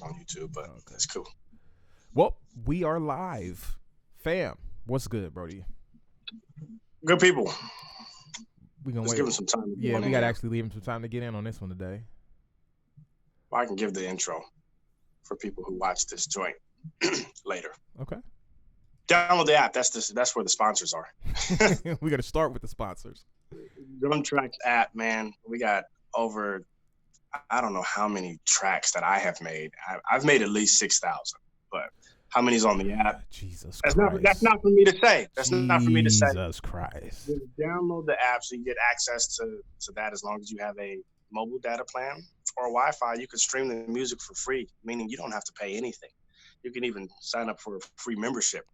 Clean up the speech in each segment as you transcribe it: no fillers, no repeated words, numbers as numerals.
on YouTube, but it's cool. Well, we are live. Fam, what's good, Brody? Good people. We gonna give them some time. Yeah, we gotta actually leave them some time to get in on this one today. Well, I can give the intro for people who watch this joint later. Okay. Download the app. That's where the sponsors are. We got to start with the sponsors. Drum Tracks app, man. We got over, I don't know how many tracks that I have made. I've made at least 6,000, but how many's on the app? Jesus Christ. That's not for me to say. That's not for me to say. Jesus Christ. Download the app so you get access to that as long as you have a mobile data plan or Wi-Fi. You can stream the music for free, meaning you don't have to pay anything. You can even sign up for a free membership.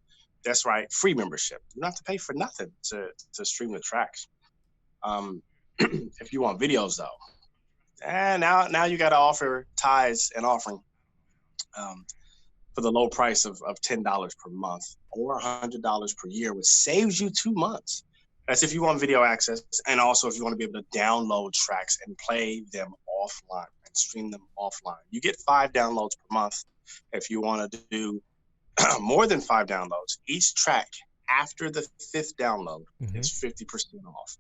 That's right, free membership. You don't have to pay for nothing to stream the tracks. If you want videos, though, and now you got to offer tithes and offering for the low price of $10 per month or $100 per year, which saves you 2 months. That's if you want video access, and also if you want to be able to download tracks and play them offline and stream them offline. You get 5 downloads per month. If you want to do more than 5 downloads, each track after the 5th download is 50% off.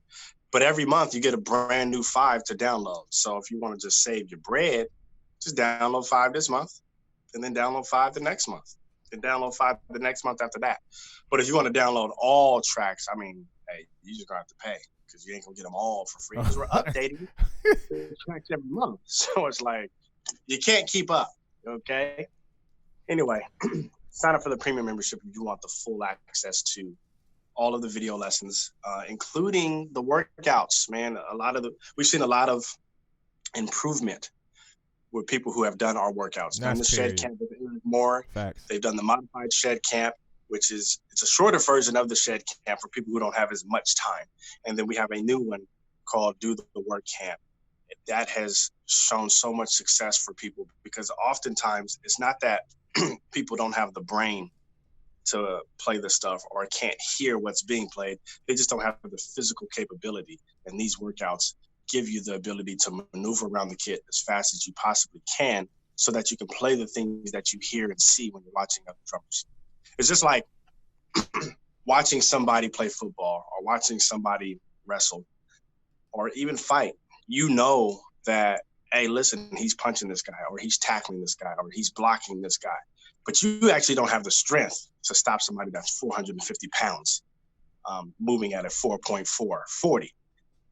But every month you get a brand new 5 to download. So if you want to just save your bread, just download 5 this month, and then download 5 the next month, and download 5 the next month after that. But if you want to download all tracks, I mean, hey, you just gonna have to pay because you ain't gonna get them all for free because we're updating the tracks every month. So it's like you can't keep up. Okay. Anyway, sign up for the premium membership if you want the full access to all of the video lessons, including the workouts. Man, we've seen a lot of improvement with people who have done our workouts. Done the shed camp with more. Facts. They've done the modified shed camp, which is it's a shorter version of the shed camp for people who don't have as much time. And then we have a new one called Do the Work Camp. That has shown so much success for people because oftentimes it's not that people don't have the brain to play the stuff or can't hear what's being played. They just don't have the physical capability. And these workouts give you the ability to maneuver around the kit as fast as you possibly can so that you can play the things that you hear and see when you're watching other drummers. It's just like watching somebody play football or watching somebody wrestle or even fight. You know that, hey, listen, he's punching this guy or he's tackling this guy or he's blocking this guy. But you actually don't have the strength to stop somebody that's 450 pounds moving at a 4.440.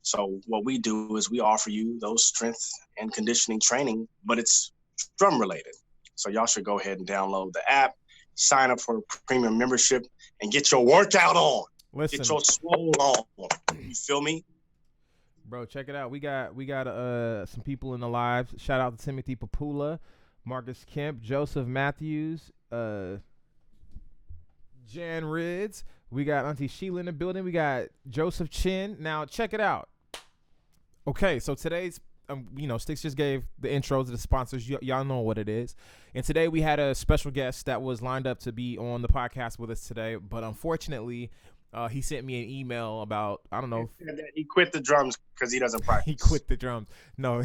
So what we do is we offer you those strength and conditioning training, but it's drum related. So y'all should go ahead and download the app, sign up for a premium membership, and get your workout on. Listen. Get your swole on. You feel me? Bro, check it out. We got some people in the live. Shout out to Timothy Papula, Marcus Kemp, Joseph Matthews, Jan Rids. We got Auntie Sheila in the building. We got Joseph Chin. Now, check it out. Okay, so today's, Sticks just gave the intros to the sponsors. Y'all know what it is. And today we had a special guest that was lined up to be on the podcast with us today. But unfortunately, he sent me an email about, I don't know. He quit the drums because he doesn't practice. He quit the drums. No,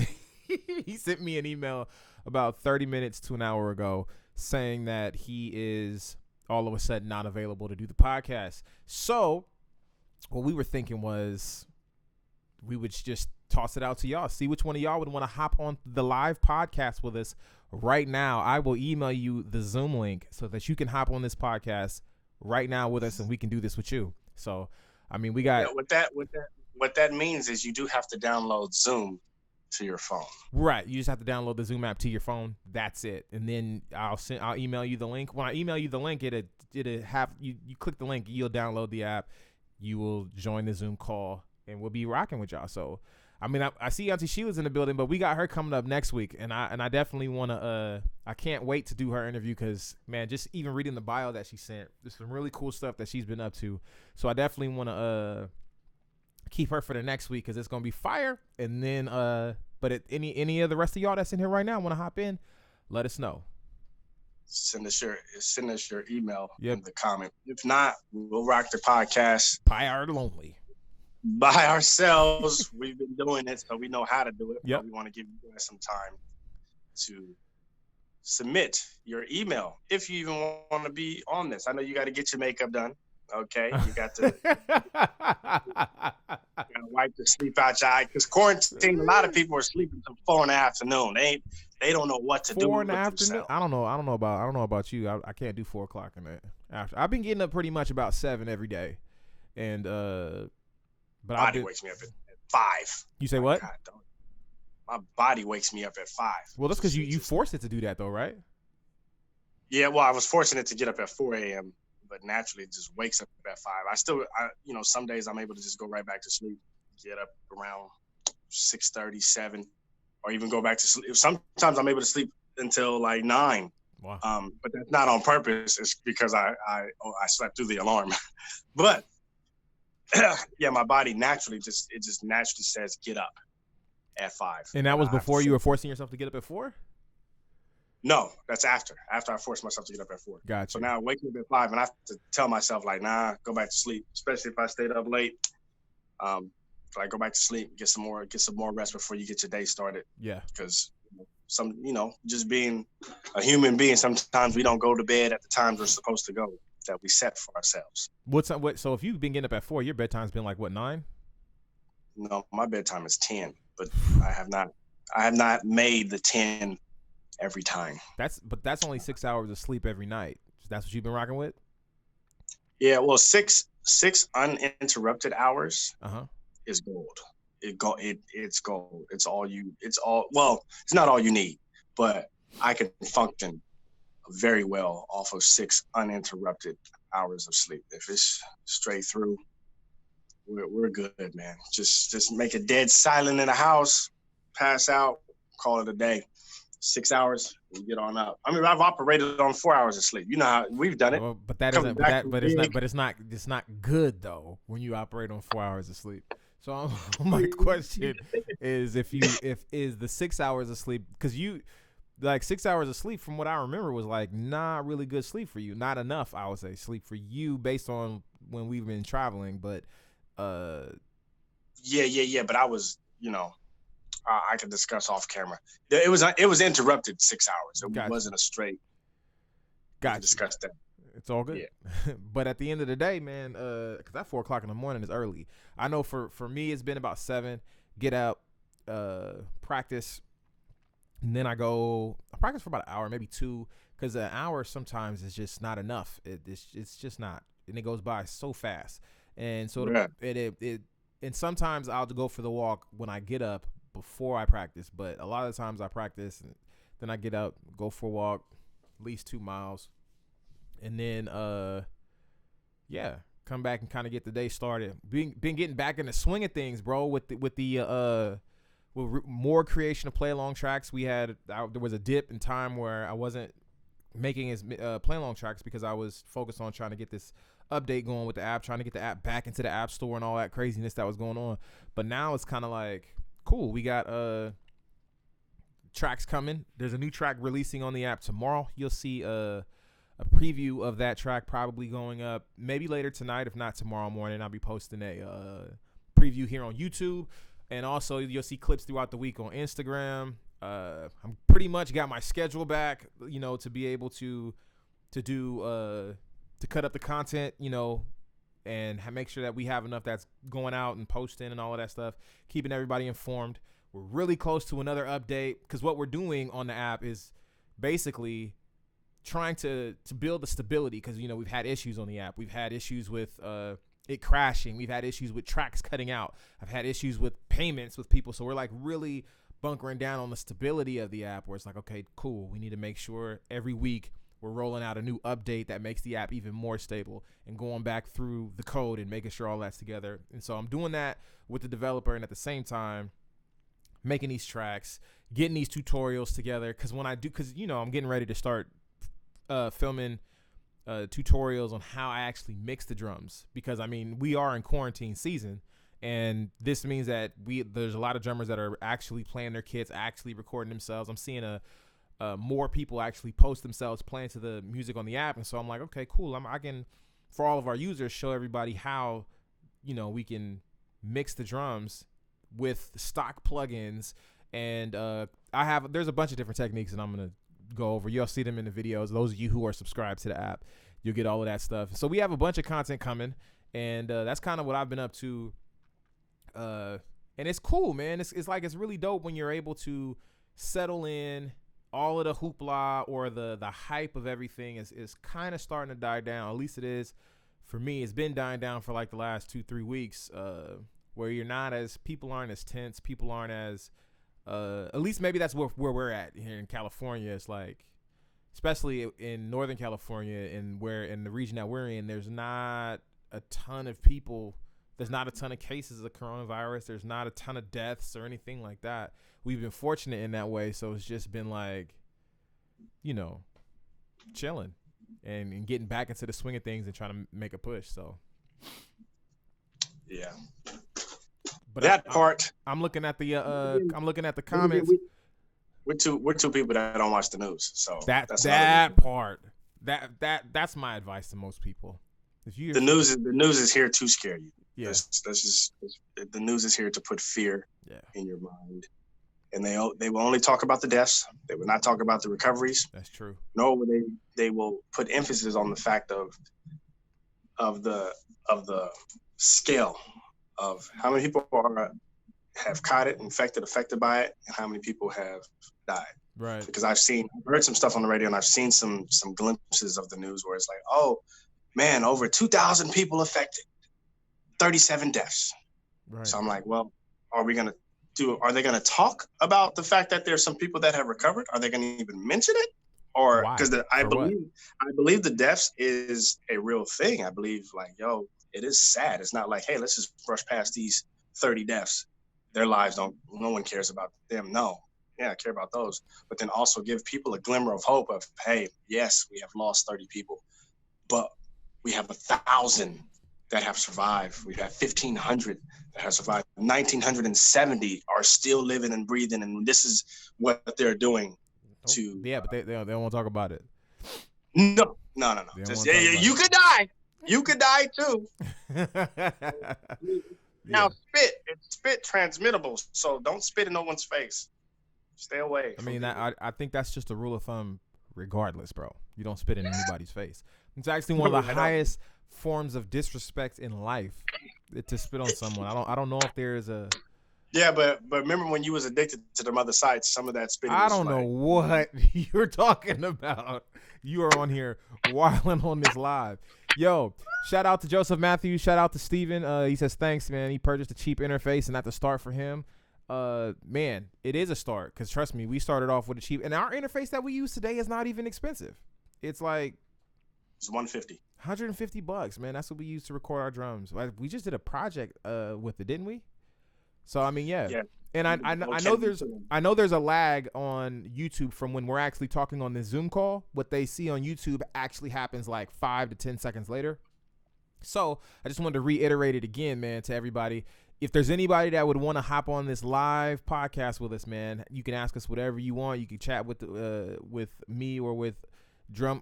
he sent me an email about 30 minutes to an hour ago saying that he is all of a sudden not available to do the podcast. So what we were thinking was we would just toss it out to y'all, see which one of y'all would want to hop on the live podcast with us right now. I will email you the Zoom link so that you can hop on this podcast right now with us and we can do this with you. So, I mean, we got what that means is you do have to download Zoom to your phone. Right. You just have to download the Zoom app to your phone. That's it. And then I'll email you the link. When I email you the link, it'll have you click the link, you'll download the app, you will join the Zoom call, and we'll be rocking with y'all. So, I mean, I see Auntie Sheila's in the building, but we got her coming up next week, and I definitely want to. I can't wait to do her interview because, man, just even reading the bio that she sent, there's some really cool stuff that she's been up to. So I definitely want to keep her for the next week because it's gonna be fire. And then, but any of the rest of y'all that's in here right now want to hop in, let us know. Send us your email in the comment. If not, we'll rock the podcast by ourselves. We've been doing it, so we know how to do it. Yep. But we want to give you guys some time to submit your email if you even want to be on this. I know you got to get your makeup done. Okay, you got to wipe the sleep out your eye because quarantine. A lot of people are sleeping till 4 in the afternoon. They don't know what to do 4 in with the afternoon. themselves. I don't know about you. I can't do 4 o'clock in the after. I've been getting up pretty much about 7 every day, and but body wakes me up at 5. You say what? God, my body wakes me up at 5. Well, that's because you forced it to do that though, right? Yeah, well, I was forcing it to get up at 4 a.m., but naturally it just wakes up at 5. Some days I'm able to just go right back to sleep, get up around 6:30, 7, or even go back to sleep. Sometimes I'm able to sleep until like 9. Wow. But that's not on purpose. It's because I slept through the alarm. But yeah, my body naturally just naturally says get up at 5. And that was before you were forcing yourself to get up at 4? No, that's after I forced myself to get up at 4. Gotcha. So now waking up at 5, and I have to tell myself like, nah, go back to sleep. Especially if I stayed up late. Like go back to sleep, get some more rest before you get your day started. Yeah. Because just being a human being, sometimes we don't go to bed at the times we're supposed to go that we set for ourselves. So if you've been getting up at 4, your bedtime's been like what, 9? No, my bedtime is 10, but I have not made the 10 every time. That's only 6 hours of sleep every night. So that's what you've been rocking with? Yeah, well, six uninterrupted hours is gold. It's gold. It's not all you need, but I can function very well off of 6 uninterrupted hours of sleep. If it's straight through, we're good, man. Just make it dead silent in the house, pass out, call it a day. 6 hours, we get on up. I mean, I've operated on 4 hours of sleep. You know how we've done it. Well, but it's not good though when you operate on 4 hours of sleep. So my question is, if the 6 hours of sleep, because you like 6 hours of sleep from what I remember was like not really good sleep for you, not enough, I would say, sleep for you based on when we've been traveling, but yeah, but I was, I could discuss off camera. It was interrupted 6 hours. It wasn't a straight. Gotcha. Discuss that. It's all good. Yeah. But at the end of the day, man, because that 4 o'clock in the morning is early. I know for me, it's been about 7. Get out, practice, and then I practice for about an hour, maybe 2, because an hour sometimes is just not enough. It's just not, and it goes by so fast. And so and sometimes I'll go for the walk when I get up before I practice, but a lot of the times I practice and then I get up, go for a walk, at least 2 miles, and then come back and kind of get the day started. Been getting back in the swing of things, bro, with more creation of play along tracks. There was a dip in time where I wasn't making as play along tracks because I was focused on trying to get this update going with the app, trying to get the app back into the app store and all that craziness that was going on. But now it's kind of like, cool, we got tracks coming. There's a new track releasing on the app tomorrow. You'll see a preview of that track probably going up maybe later tonight, if not tomorrow morning. I'll be posting a preview here on YouTube, and also you'll see clips throughout the week on Instagram. I'm pretty much got my schedule back, to be able to do to cut up the content, and make sure that we have enough that's going out and posting and all of that stuff, keeping everybody informed. We're really close to another update because what we're doing on the app is basically trying to build the stability, because we've had issues on the app. We've had issues with it crashing. We've had issues with tracks cutting out. I've had issues with payments with people. So we're like really bunkering down on the stability of the app, where it's like, okay, cool, we need to make sure every week we're rolling out a new update that makes the app even more stable, and going back through the code and making sure all that's together. And so I'm doing that with the developer, and at the same time making these tracks, getting these tutorials together, because I'm getting ready to start filming tutorials on how I actually mix the drums, because we are in quarantine season, and this means that there's a lot of drummers that are actually playing their kits, actually recording themselves. I'm seeing more people actually post themselves playing to the music on the app, and so I'm like, okay, cool. I can, for all of our users, show everybody how we can mix the drums with stock plugins, and there's a bunch of different techniques, and I'm gonna go over. You'll see them in the videos. Those of you who are subscribed to the app, you'll get all of that stuff. So we have a bunch of content coming, and that's kind of what I've been up to. And it's cool, man. It's like it's really dope when you're able to settle in. All of the hoopla or the hype of everything is kind of starting to die down. At least it is for me. It's been dying down for like the last 2-3 weeks, where people aren't as tense. People aren't as, at least maybe that's where we're at here in California. It's like, especially in Northern California and where in the region that we're in, there's not a ton of people. There's not a ton of cases of coronavirus. There's not a ton of deaths or anything like that. We've been fortunate in that way. So it's just been like, chilling and getting back into the swing of things and trying to make a push. So, yeah. But that part. I'm looking at the comments. We're two people that don't watch the news. So that's part. That's my advice to most people. The news is here to scare you. Yeah. That's just the news is here to put fear in your mind. And they will only talk about the deaths. They will not talk about the recoveries. That's true. No, they will put emphasis on the fact of the scale of how many people have caught it, affected by it, and how many people have died. Right. Because I've heard some stuff on the radio, and I've seen some glimpses of the news where it's like, oh man, over 2,000 people affected, 37 deaths. Right. So I'm like, well, are they going to talk about the fact that there's some people that have recovered? Are they going to even mention it? Or because I believe the deaths is a real thing. I believe it is sad. It's not like, hey, let's just brush past these 30 deaths. Their lives no one cares about them. No. Yeah, I care about those. But then also give people a glimmer of hope of, hey, yes, we have lost 30 people, but we have 1,000 that have survived. We've had 1,500 that have survived. 1,970 are still living and breathing, and this is what they're doing to. Yeah, but they won't talk about it. No. Just, you could die. You could die too. Now it's spit transmittable, so don't spit in no one's face. Stay away. I mean, I think that's just a rule of thumb, regardless, bro. You don't spit in anybody's face. It's actually one of the highest forms of disrespect in life to spit on someone. I don't know if there is a. Yeah, but remember when you was addicted to them other sites, some of that spitting. I don't know what you're talking about. You are on here wilding on this live. Yo, shout out to Joseph Matthews. Shout out to Steven. He says, thanks, man. He purchased a cheap interface and that's the start for him. Man, it is a start because trust me, we started off with a cheap, and our interface that we use today is not even expensive. It's like it's $150, man. That's what we use to record our drums. Like, we just did a project with it, didn't we? So I mean, yeah. And I know there's a lag on YouTube from when we're actually talking on this Zoom call. What they see on YouTube actually happens like 5 to 10 seconds later. So I just wanted to reiterate it again, man, to everybody. If there's anybody that would want to hop on this live podcast with us, man, you can ask us whatever you want. You can chat with me or with drum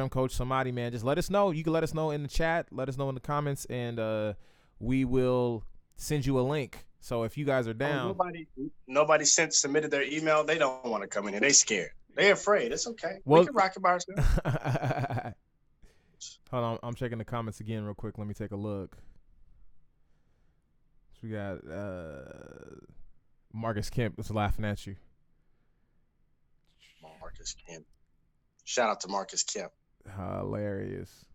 coach somebody, man. Just let us know. You can let us know in the chat, let us know in the comments, and we will send you a link. So if you guys are down, nobody submitted their email. They don't want to come in here. They scared. They afraid. It's okay. We can rock it by ourselves. Hold on, I'm checking the comments again real quick. Let me take a look. So we got Marcus Kemp was laughing at you. Marcus Kemp. Shout out to Marcus Kemp. Hilarious.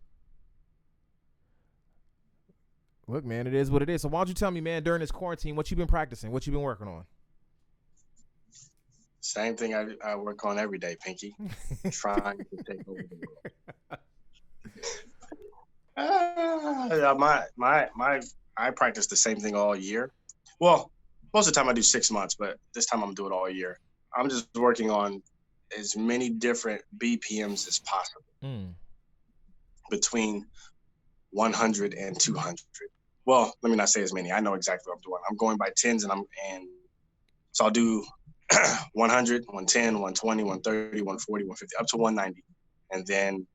Look, man, it is what it is. So why don't you tell me, man, during this quarantine, what you been practicing? What you been working on? Same thing I work on every day, Pinky. Trying to take over the world. I practice the same thing all year. Well, most of the time I do 6 months, but this time I'm doing it all year. I'm just working on as many different BPMs as possible between 100 and 200. Well, let me not say as many. I know exactly what I'm doing. I'm going by tens, and so I'll do 100, 110, 120, 130, 140, 150, up to 190, and then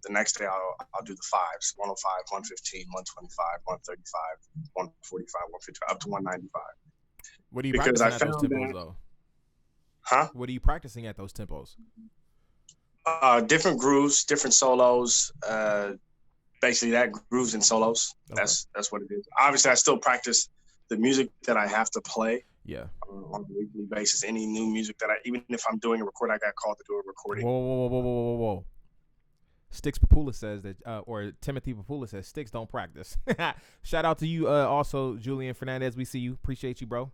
the next day I'll do the fives: 105, 115, 125, 135, 145, 155, up to 195. What are you practicing at those tempos, though? Huh? What are you practicing at those tempos? Different grooves, different solos. Basically, that grooves and solos. Okay. That's what it is. Obviously, I still practice the music that I have to play. Yeah. On a weekly basis. Any new music that even if I'm doing a record, I got called to do a recording. Whoa. Sticks Papula says that, or Timothy Papula says, Sticks don't practice. Shout out to you, also, Julian Fernandez. We see you. Appreciate you, bro.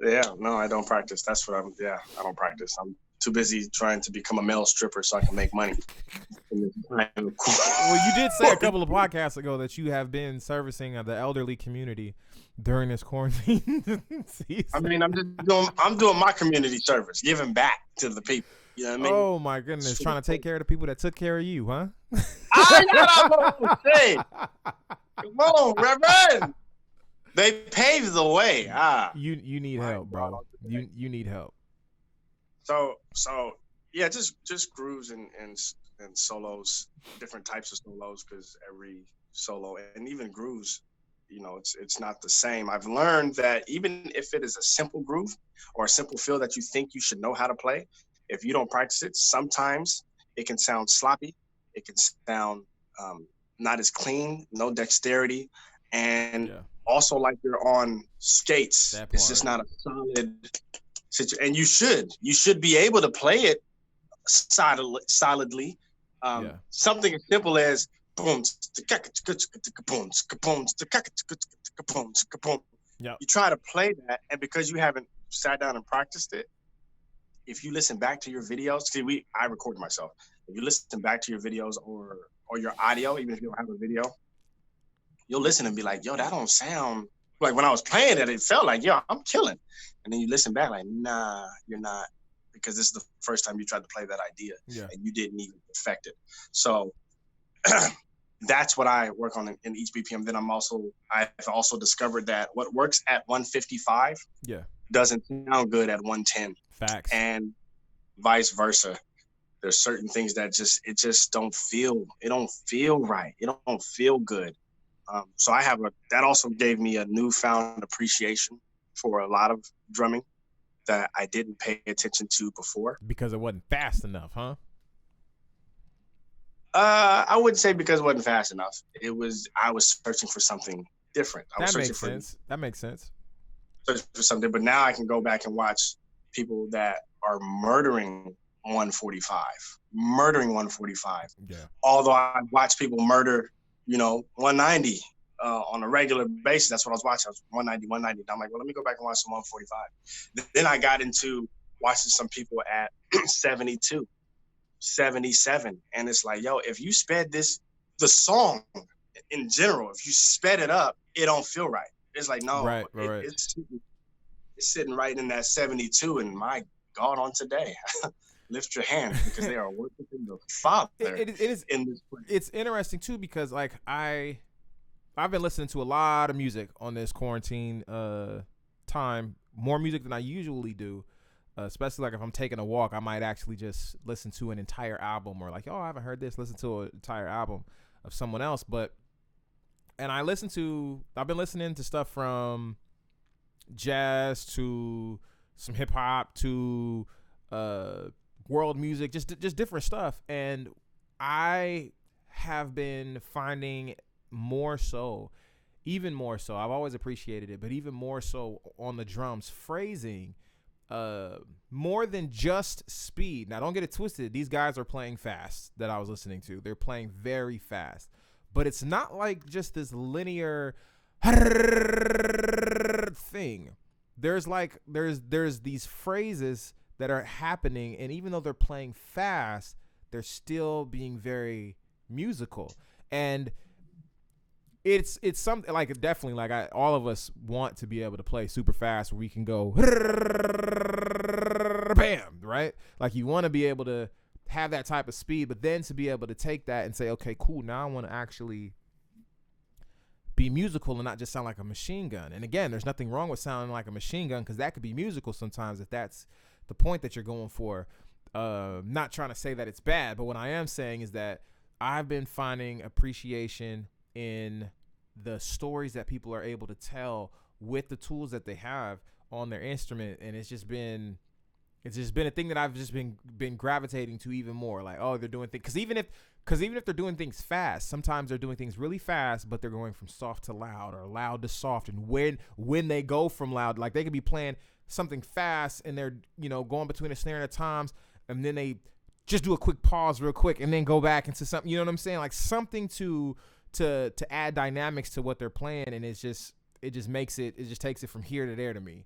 Yeah, no, I don't practice. That's what I don't practice. I'm too busy trying to become a male stripper so I can make money. Well, you did say a couple of podcasts ago that you have been servicing the elderly community during this quarantine season. I mean, I'm doing my community service, giving back to the people. You know what I mean? Oh my goodness, trying to take care of the people that took care of you, huh? I know what I'm saying. Come on, Reverend. They paved the way. You need help, bro. You need help. So yeah, just grooves and solos, different types of solos, because every solo and even grooves, it's not the same. I've learned that even if it is a simple groove or a simple feel that you think you should know how to play, if you don't practice it, sometimes it can sound sloppy. It can sound not as clean, no dexterity, and also like you're on skates. It's just not a solid situation. And you should be able to play it solidly. Something as simple as boom. You try to play that, and because you haven't sat down and practiced it, if you listen back to your videos, I record myself. If you listen back to your videos or your audio, even if you don't have a video, you'll listen and be like, yo, that don't sound like when I was playing it felt like, yo, I'm killing. And then you listen back like, nah, you're not, because this is the first time you tried to play that idea and you didn't even perfect it. So that's what I work on in each BPM. Then I've also discovered that what works at 155 doesn't sound good at 110. Facts. And vice versa. There's certain things that don't feel right. It don't feel good. So that also gave me a newfound appreciation for a lot of drumming that I didn't pay attention to before. Because it wasn't fast enough, huh? I wouldn't say because it wasn't fast enough. I was searching for something different. That makes sense. Searching for something, but now I can go back and watch people that are murdering 145. Yeah. Although I watch people murder, 190 on a regular basis. That's what I was watching. I was 190. I'm like, well, let me go back and watch some 145. Then I got into watching some people at 72, 77. And it's like, yo, if you sped the song in general, if you sped it up, it don't feel right. It's like, no, right. It's sitting right in that 72. And my God, on today, lift your hands because they are worshiping the Father. It is in this place. It's interesting too because like I've been listening to a lot of music on this quarantine time, more music than I usually do. Especially like if I'm taking a walk, I might actually just listen to an entire album or like, oh, I haven't heard this. Listen to an entire album of someone else. And I've been listening to stuff from jazz to some hip hop to world music, just different stuff. And I have been finding even more so, I've always appreciated it, but even more so on the drums, phrasing, more than just speed. Now, don't get it twisted. These guys are playing fast that I was listening to. They're playing very fast, but it's not like just this linear thing. There's these phrases that are happening, and even though they're playing fast, they're still being very musical. And it's something like definitely like all of us want to be able to play super fast where we can go bam, right? Like you want to be able to have that type of speed, but then to be able to take that and say, okay, cool, now I want to actually be musical and not just sound like a machine gun. And again, there's nothing wrong with sounding like a machine gun because that could be musical sometimes if that's the point that you're going for. Not trying to say that it's bad, but what I am saying is that I've been finding appreciation in the stories that people are able to tell with the tools that they have on their instrument, and it's just been It's just been a thing that I've just been gravitating to even more. Like, oh, they're doing things because even if they're doing things fast, sometimes they're doing things really fast, but they're going from soft to loud or loud to soft. And when they go from loud, like they could be playing something fast and they're going between a snare and a toms, and then they just do a quick pause real quick and then go back into something. You know what I'm saying? Like something to add dynamics to what they're playing, and it just takes it from here to there to me.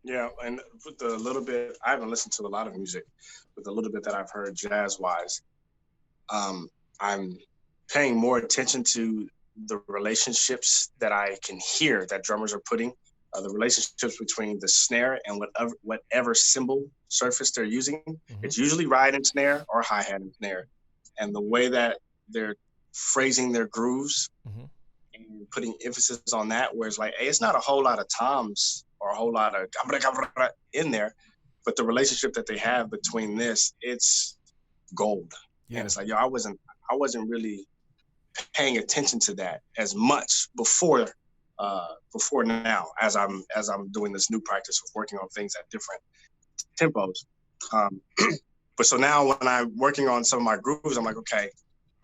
Yeah, and with the little bit, I haven't listened to a lot of music, but the little bit that I've heard jazz-wise, I'm paying more attention to the relationships that I can hear that drummers are putting, the relationships between the snare and whatever cymbal surface they're using. Mm-hmm. It's usually ride and snare or hi-hat and snare. And the way that they're phrasing their grooves mm-hmm. and putting emphasis on that, where it's like, hey, it's not a whole lot of toms or a whole lot of in there, but the relationship that they have between this, it's gold. Yeah. And it's like, I wasn't really paying attention to that as much before now, as I'm doing this new practice of working on things at different tempos. But so now when I'm working on some of my grooves, I'm like, okay,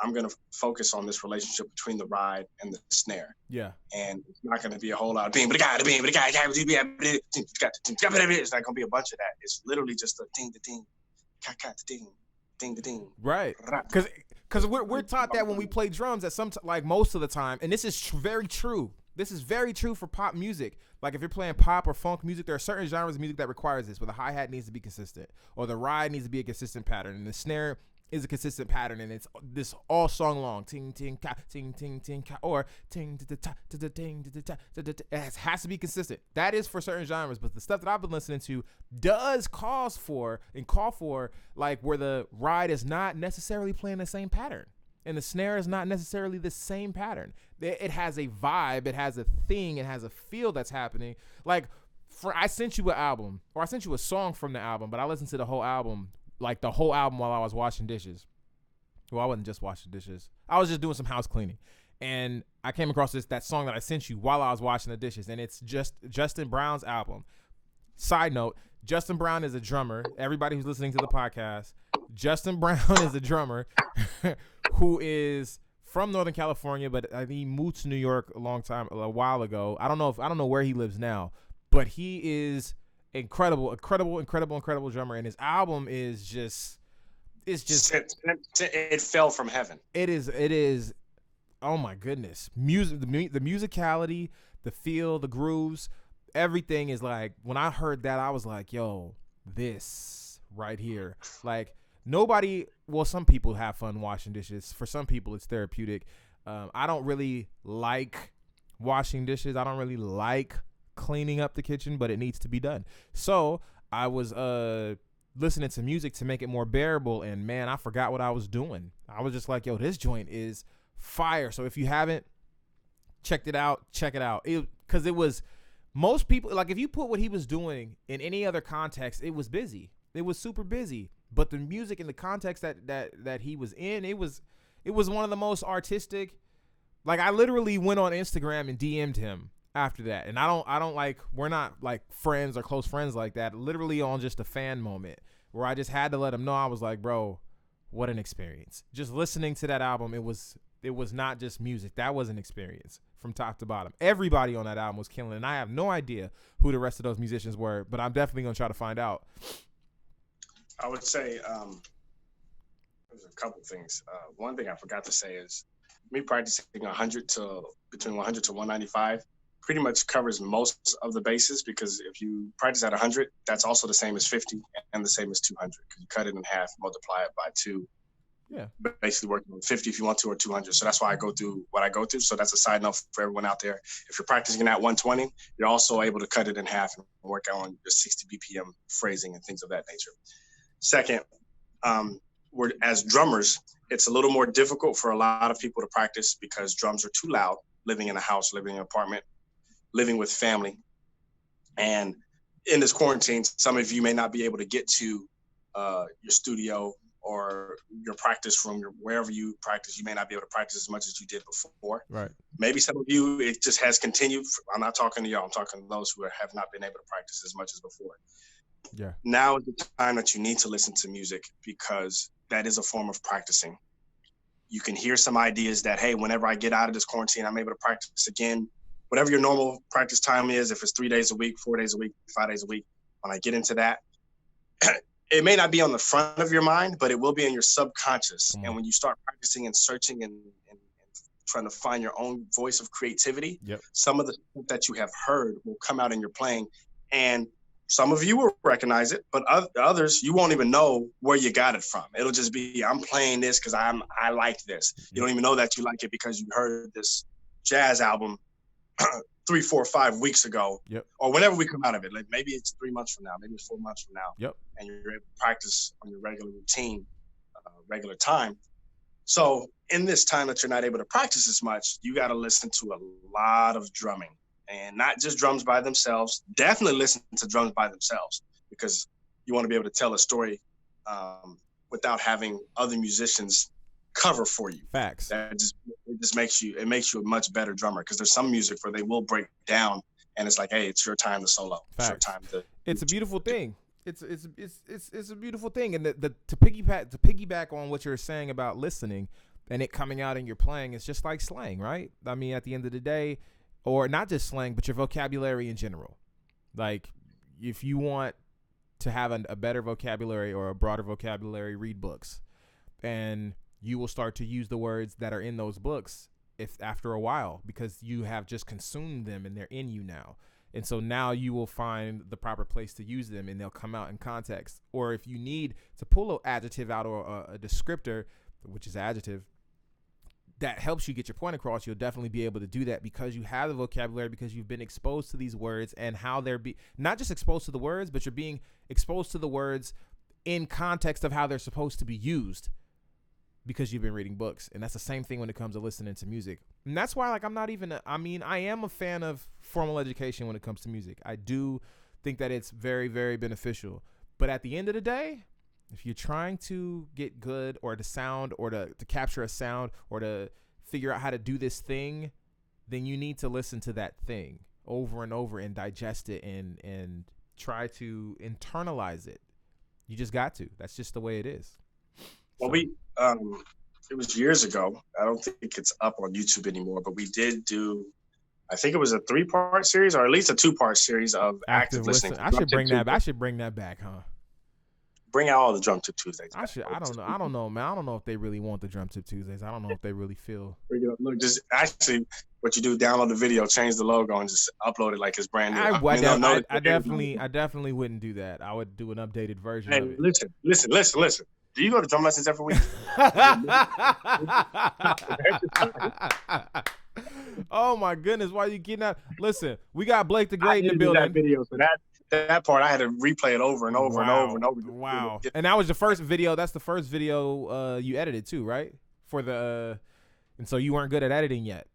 I'm going to focus on this relationship between the ride and the snare. Yeah. And it's not going to be a whole lot of it's not going to be a bunch of that. It's literally just a ding, the ding, ding, the ding. Right. Because we're taught that when we play drums that like most of the time, and this is very true. This is very true for pop music. Like if you're playing pop or funk music, there are certain genres of music that requires this, where the hi-hat needs to be consistent, or the ride needs to be a consistent pattern, and the snare is a consistent pattern, and it's this all song long, ting ting ka, ting ting ting ka, or ting ta ta ta ting ta ta. It has to be consistent. That is for certain genres, but the stuff that I've been listening to does call for like where the ride is not necessarily playing the same pattern, and the snare is not necessarily the same pattern. It has a vibe, it has a thing, it has a feel that's happening. Like I sent you an album, or I sent you a song from the album, but I listened to the whole album. Like the whole album while I was washing dishes. Well, I wasn't just washing dishes. I was just doing some house cleaning. And I came across that song that I sent you while I was washing the dishes. And it's just Justin Brown's album. Side note, Justin Brown is a drummer. Everybody who's listening to the podcast, Justin Brown is a drummer who is from Northern California, but I think he moved to New York a while ago. I don't know where he lives now, but he is incredible drummer, and his album is just it fell from heaven. It is oh my goodness. The musicality, the feel, the grooves, everything is like, when I heard that, I was like, yo, this right here. Like some people have fun washing dishes. For some people it's therapeutic. I don't really like washing dishes. I don't really like cleaning up the kitchen, but it needs to be done. So I was listening to music to make it more bearable, and man, I forgot what I was doing. I was just like, yo, this joint is fire. So if you haven't checked it out, check it out. Because it was, most people, like if you put what he was doing in any other context, it was busy. It was super busy. But the music in the context that he was in, it was one of the most artistic. Like I literally went on Instagram and DM'd him after that, and I don't like, we're not like friends or close friends like that, literally on just a fan moment where I just had to let him know. I was like, bro, what an experience. Just listening to that album, it was not just music. That was an experience from top to bottom. Everybody on that album was killing, and I have no idea who the rest of those musicians were, but I'm definitely gonna try to find out. I would say there's a couple things. One thing I forgot to say is me practicing between 100 to 195 pretty much covers most of the bases, because if you practice at 100, that's also the same as 50 and the same as 200, because you cut it in half, multiply it by 2. Yeah. Basically working on 50 if you want to, or 200. So that's why I go through what I go through. So that's a side note for everyone out there. If you're practicing at 120, you're also able to cut it in half and work on your 60 BPM phrasing and things of that nature. Second, we're, as drummers, it's a little more difficult for a lot of people to practice because drums are too loud, living in a house, living in an apartment, living with family. And in this quarantine, some of you may not be able to get to your studio or your practice room, wherever you practice. You may not be able to practice as much as you did before. Right. Maybe some of you, it just has continued. I'm not talking to y'all. I'm talking to those who have not been able to practice as much as before. Yeah. Now is the time that you need to listen to music, because that is a form of practicing. You can hear some ideas that, hey, whenever I get out of this quarantine, I'm able to practice again. Whatever your normal practice time is, if it's 3 days a week, 4 days a week, 5 days a week, when I get into that, it may not be on the front of your mind, but it will be in your subconscious. And when you start practicing and searching and trying to find your own voice of creativity, Yep. some of the stuff that you have heard will come out in your playing. And some of you will recognize it, but others, you won't even know where you got it from. It'll just be, I'm playing this because I like this. You don't even know that you like it because you heard this jazz album 3, 4, 5 weeks ago, or whenever we come out of it. Like maybe it's 3 months from now, maybe it's 4 months from now, and you're able to practice on your regular routine, regular time. So in this time that you're not able to practice as much, you got to listen to a lot of drumming, and not just drums by themselves. Definitely listen to drums by themselves, because you want to be able to tell a story without having other musicians cover for you. Facts. It just makes you a much better drummer, because there's some music where they will break down and it's like, hey, it's your time to solo. Facts. It's your time to. It's a beautiful thing. It's a beautiful thing. And to piggyback on what you're saying about listening and it coming out in your playing, it's just like slang, right? I mean, at the end of the day, or not just slang, but your vocabulary in general. Like, if you want to have a better vocabulary or a broader vocabulary, read books, and you will start to use the words that are in those books if after a while, because you have just consumed them and they're in you now. And so now you will find the proper place to use them, and they'll come out in context. Or if you need to pull an adjective out, or a descriptor, which is adjective, that helps you get your point across, you'll definitely be able to do that, because you have the vocabulary, because you've been exposed to these words and how they're not just exposed to the words, but you're being exposed to the words in context of how they're supposed to be used, because you've been reading books. And that's the same thing when it comes to listening to music. And that's why, like, I am a fan of formal education when it comes to music. I do think that it's very, very beneficial. But at the end of the day, if you're trying to get good, or to sound, or to capture a sound, or to figure out how to do this thing, then you need to listen to that thing over and over and digest it and try to internalize it. You just got to. That's just the way it is. Well, it was years ago. I don't think it's up on YouTube anymore, but we did do, I think it was a 3-part series, or at least a 2-part series of active listening. I should bring that back, huh? Bring out all the Drum Tip Tuesdays. I don't know, man. I don't know if they really want the Drum Tip Tuesdays. I don't know if they really feel. Look, just actually, what you do, download the video, change the logo, and just upload it like it's brand new. I definitely wouldn't do that. I would do an updated version of it. Listen. Do you go to drum lessons every week? Oh my goodness, why are you getting out? Listen, we got Blake the Great in the building. That video, so that part I had to replay it over and over and over and over. Wow. And that was the first video. That's the first video you edited too, right? For the and so you weren't good at editing yet.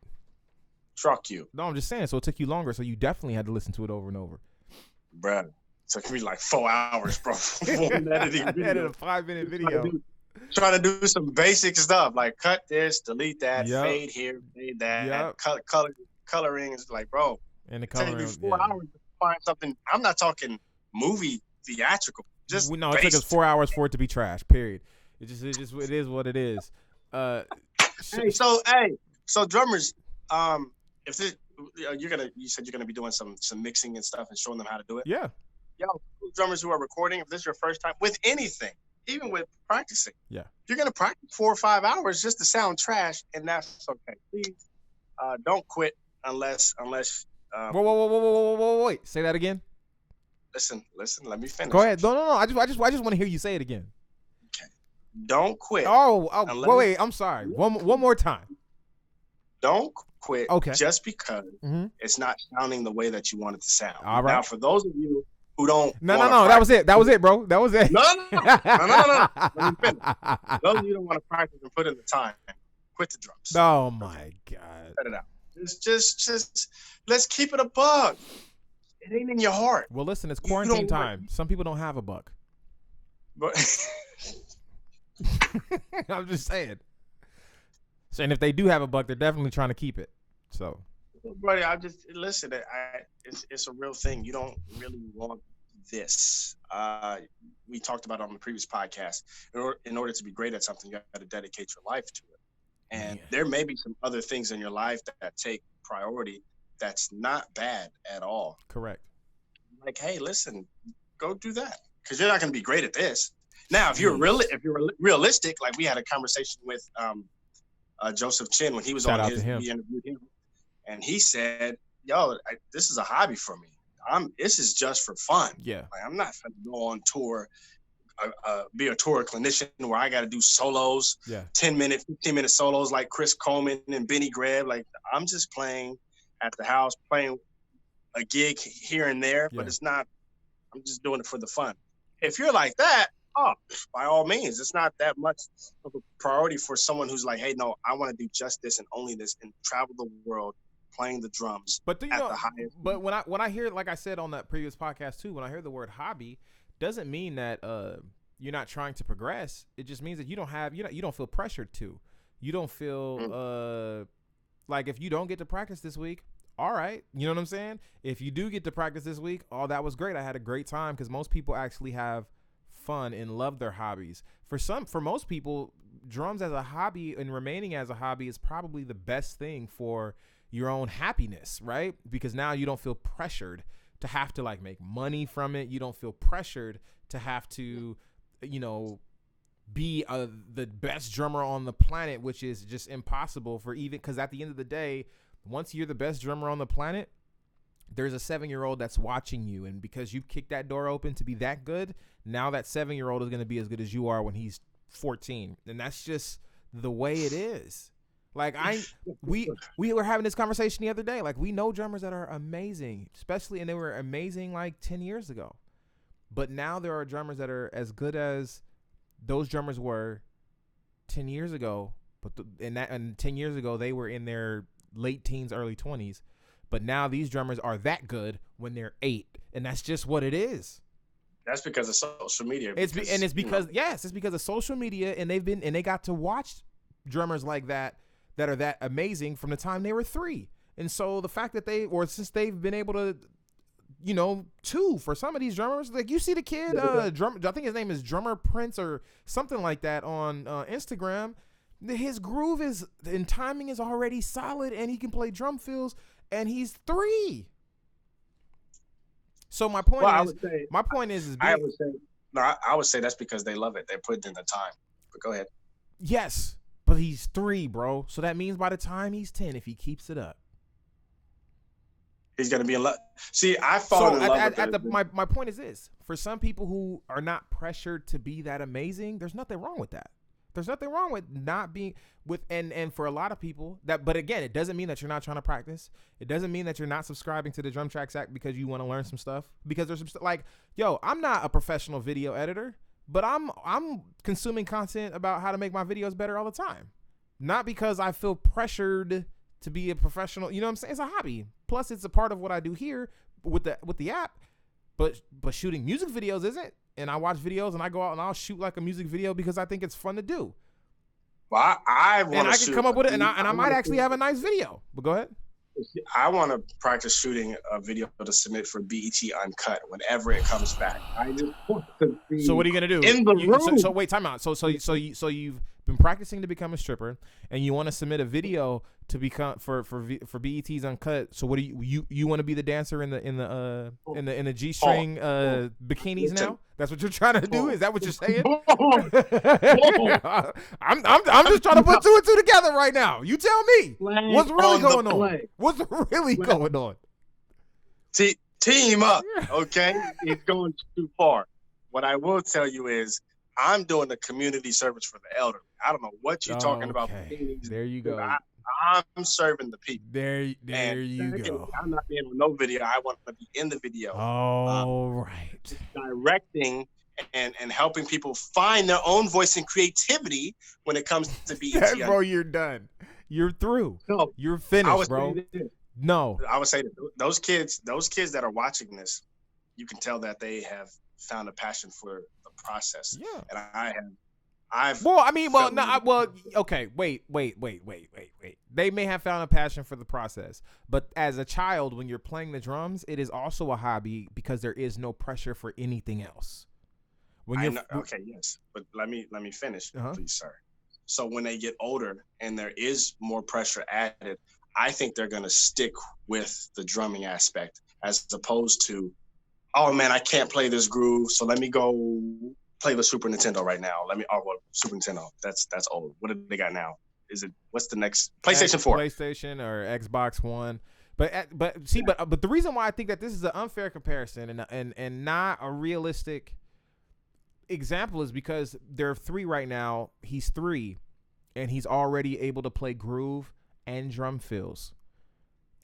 Truck you. No, I'm just saying. So it took you longer. So you definitely had to listen to it over and over. Bruh. Took me like 4 hours, bro. Editing video. Edit a 5-minute video. Trying to do some basic stuff like cut this, delete that, fade here, fade that, coloring is like, bro. And the coloring. Take me 4 hours to find something. I'm not talking movie theatrical. Just no, it took us 4 hours for it to be trash. Period. It is what it is. So drummers, if this, you said you're gonna be doing some mixing and stuff and showing them how to do it. Yeah. Yo, drummers who are recording, if this is your first time with anything, even with practicing, you're gonna practice 4 or 5 hours just to sound trash, and that's okay. Please, don't quit unless. Whoa! Wait, say that again. Listen. Let me finish. Go ahead. No. I just want to hear you say it again. Okay. Don't quit. Wait. I'm sorry. One more time. Don't quit. Okay. Just because it's not sounding the way that you want it to sound. All right. Now, for those of you who don't. No. That was it, bro. That was it. No. Let me finish. Those of you who don't want to practice and put in the time, quit the drums. Oh my God. Cut it out. Just let's keep it a bug. It ain't in your heart. Well, listen, it's quarantine time. Some people don't have a buck. But I'm just saying. And if they do have a buck, they're definitely trying to keep it. So, buddy, I just listen. It's a real thing. You don't really want to this. We talked about it on the previous podcast. In order to be great at something, you got to dedicate your life to it. And there may be some other things in your life that take priority that's not bad at all. Correct. Like, hey, listen, go do that, because you're not going to be great at this. Now, if you're realistic, like we had a conversation with Joseph Chin when he was on his, we interviewed him, and he said, "Yo, this is a hobby for me. This is just for fun. Yeah, like, I'm not going to go on tour, be a tour clinician where I got to do solos, 10-minute, 15-minute solos like Chris Coleman and Benny Greb. Like, I'm just playing at the house, playing a gig here and there, but it's not. I'm just doing it for the fun. If you're like that, by all means, it's not that much of a priority for someone who's like, hey, no, I want to do just this and only this and travel the world playing the drums. But the highest. But when I hear, like I said on that previous podcast too, when I hear the word hobby, doesn't mean that you're not trying to progress. It just means that you don't feel pressured to. You don't feel like if you don't get to practice this week, all right, you know what I'm saying? If you do get to practice this week, that was great. I had a great time, because most people actually have fun and love their hobbies. For most people, drums as a hobby and remaining as a hobby is probably the best thing for your own happiness, right? Because now you don't feel pressured to have to like make money from it. You don't feel pressured to have to, be the best drummer on the planet, which is just impossible for even, because at the end of the day, once you're the best drummer on the planet, there's a 7-year-old that's watching you. And because you kicked that door open to be that good, now that 7-year-old is going to be as good as you are when he's 14. And that's just the way it is. Like we were having this conversation the other day. Like, we know drummers that are amazing, especially, and they were amazing like 10 years ago. But now there are drummers that are as good as those drummers were 10 years ago. And 10 years ago, they were in their late teens, early 20s. But now these drummers are that good when they're 8. And that's just what it is. That's because of social media. It's because of social media, and they got to watch drummers like that are that amazing from the time they were 3. And so the fact that since they've been able to, 2 for some of these drummers, like you see the kid, I think his name is Drummer Prince or something like that on Instagram. His groove and timing is already solid, and he can play drum fills, and he's 3. So my point is I would say that's because they love it. They put in the time. But go ahead. Yes, but he's 3, bro. So that means by the time he's 10, if he keeps it up, he's gonna be in love. See, I fall in love with my point is this: for some people who are not pressured to be that amazing, there's nothing wrong with that. There's nothing wrong with not being with, and for a lot of people but again, it doesn't mean that you're not trying to practice. It doesn't mean that you're not subscribing to the Drum Tracks app because you want to learn some stuff, because there's some like, I'm not a professional video editor, but I'm consuming content about how to make my videos better all the time. Not because I feel pressured to be a professional, you know what I'm saying? It's a hobby. Plus it's a part of what I do here with the app, but shooting music videos isn't. And I watch videos and I go out and I'll shoot like a music video because I think it's fun to do. Well, I can come up with it, and I might actually have a nice video. But go ahead. I want to practice shooting a video to submit for BET Uncut whenever it comes back. I just want to be. So what are you gonna do? In the room. So wait, time out. So you've been practicing to become a stripper, and you want to submit a video to become for BET's Uncut. So what do you want to be the dancer in the G-string bikinis now? That's what you're trying to do? Is that what you're saying? I'm just trying to put 2 and 2 together right now. You tell me. What's really going on? What's really going on? Team up, okay? It's going too far. What I will tell you is I'm doing the community service for the elderly. I don't know what you're talking about. There you go. I'm serving the people. There you go. I'm not being on no video. I want to be in the video. All right. Directing and helping people find their own voice and creativity when it comes to BET. Bro, you're done. You're through. No, you're finished, bro. No. I would say that those kids that are watching this, you can tell that they have found a passion for the process. Yeah. And okay, wait. They may have found a passion for the process, but as a child, when you're playing the drums, it is also a hobby because there is no pressure for anything else. When you're Okay, yes, but let me finish, uh-huh. please, sir. So when they get older and there is more pressure added, I think they're gonna stick with the drumming aspect as opposed to, oh man, I can't play this groove, so let me go play the Super Nintendo right now. Super Nintendo. That's old. What do they got now? What's the next? PlayStation 4. PlayStation or Xbox One. But the reason why I think that this is an unfair comparison and not a realistic example is because there are 3 right now. He's 3, and he's already able to play groove and drum fills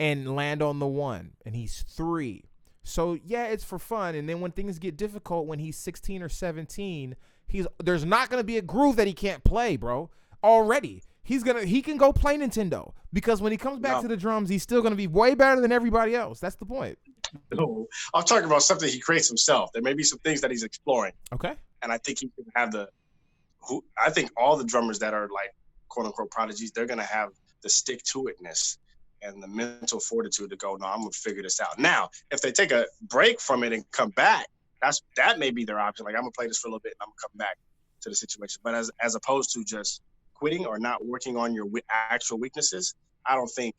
and land on the 1, and he's 3. So yeah, it's for fun. And then when things get difficult, when he's 16 or 17, there's not gonna be a groove that he can't play, bro. Already, he can go play Nintendo because when he comes back to the drums, he's still gonna be way better than everybody else. That's the point. No, I'm talking about something he creates himself. There may be some things that he's exploring. Okay. And I think he can have I think all the drummers that are like quote unquote prodigies, they're gonna have the stick to itness and the mental fortitude to go, no, I'm gonna figure this out. Now, if they take a break from it and come back, that may be their option. Like, I'm gonna play this for a little bit and I'm gonna come back to the situation. But as opposed to just quitting or not working on your actual weaknesses, I don't think.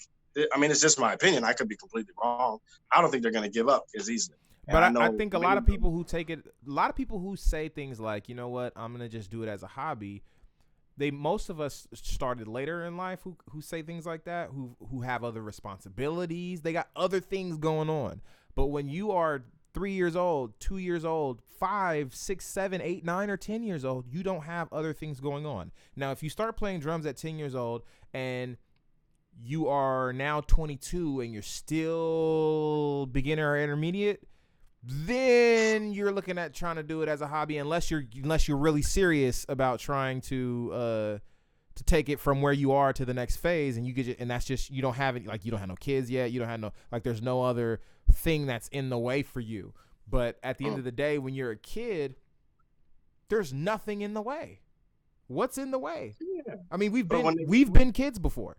I mean, it's just my opinion. I could be completely wrong. I don't think they're gonna give up as easily. But I think a lot of people who say things like, you know what, I'm gonna just do it as a hobby. Most of us started later in life who say things like that, who have other responsibilities. They got other things going on. But when you are 3 years old, 2 years old, 5, 6, 7, 8, 9, or 10 years old, you don't have other things going on. Now, if you start playing drums at 10 years old and you are now 22 and you're still beginner or intermediate, then you're looking at trying to do it as a hobby, unless you're really serious about trying to take it from where you are to the next phase, and that's just, you don't have it, like, you don't have no kids yet, you don't have no, like, there's no other thing that's in the way for you. But at the end of the day, when you're a kid, there's nothing in the way. What's in the way? Yeah. I mean, we've been kids before.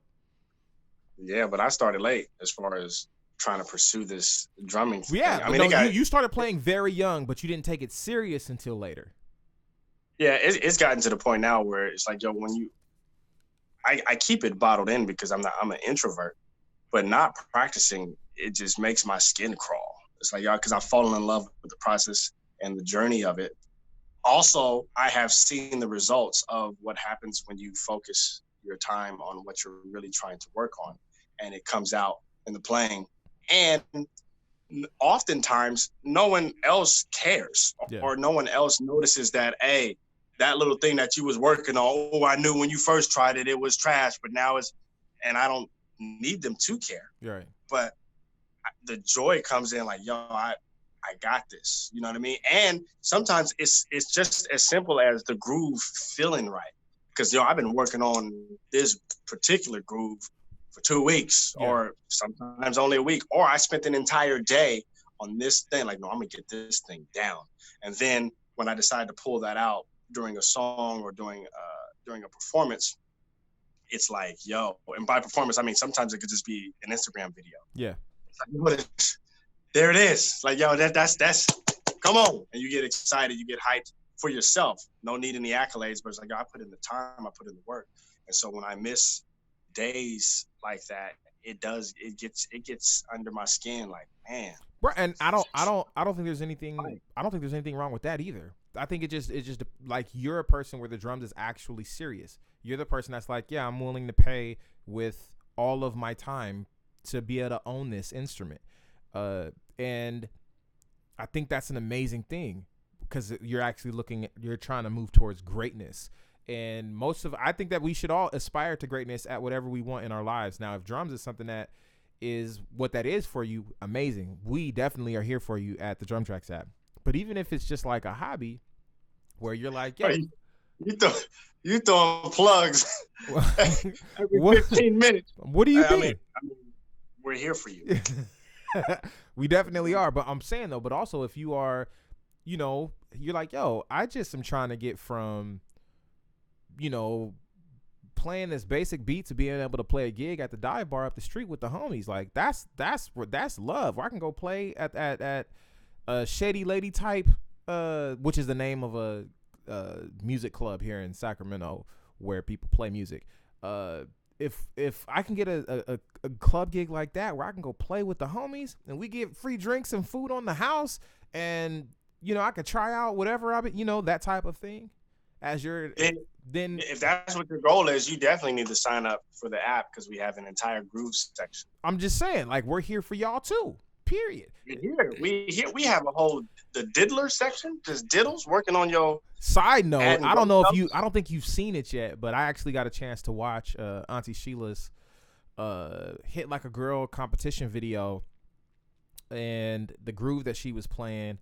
Yeah, but I started late as far as trying to pursue this drumming thing. Yeah, I mean, you started playing very young, but you didn't take it serious until later. Yeah, it's gotten to the point now where it's like, yo, I keep it bottled in because I'm an introvert, but not practicing, it just makes my skin crawl. It's like, y'all, because I've fallen in love with the process and the journey of it. Also, I have seen the results of what happens when you focus your time on what you're really trying to work on, and it comes out in the playing. And oftentimes no one else cares, or no one else notices that, hey, that little thing that you was working on, I knew when you first tried it, it was trash, but now and I don't need them to care. Right. But the joy comes in like, yo, I got this, you know what I mean? And sometimes it's just as simple as the groove feeling right. Because, I've been working on this particular groove for 2 weeks, or sometimes only a week, or I spent an entire day on this thing. Like, no, I'm gonna get this thing down. And then when I decide to pull that out during a song or during a performance, it's like, yo, and by performance, I mean, sometimes it could just be an Instagram video. Yeah. Like, there it is. Like, yo, that's come on. And you get excited, you get hyped for yourself. No need any accolades, but it's like, yo, I put in the time, I put in the work. And so when I miss days like that, it gets under my skin, like, man. Right, and I don't think there's anything wrong with that either. I think it's just like, you're a person where the drums is actually serious. You're the person that's like, yeah, I'm willing to pay with all of my time to be able to own this instrument. And I think that's an amazing thing, because you're trying to move towards greatness. And I think that we should all aspire to greatness at whatever we want in our lives. Now, if drums is something that is what that is for you, amazing. We definitely are here for you at the Drum Tracks app. But even if it's just like a hobby where you're like, yeah, you throwing plugs every 15 minutes. What do you think? I mean, we're here for you. We definitely are. But I'm saying, though, but also if you are, you're like, yo, I just am trying to get from, playing this basic beat to being able to play a gig at the dive bar up the street with the homies. Like that's love. Where I can go play at a Shady Lady type, which is the name of a music club here in Sacramento where people play music. If I can get a club gig like that where I can go play with the homies and we get free drinks and food on the house, and I could try out whatever that type of thing. Then if that's what your goal is, you definitely need to sign up for the app because we have an entire groove section. I'm just saying, like, we're here for y'all too. Period. We have a whole the diddler section, just diddles working on your. Side note, I don't think you've seen it yet, but I actually got a chance to watch Auntie Sheila's Hit Like a Girl competition video, and the groove that she was playing.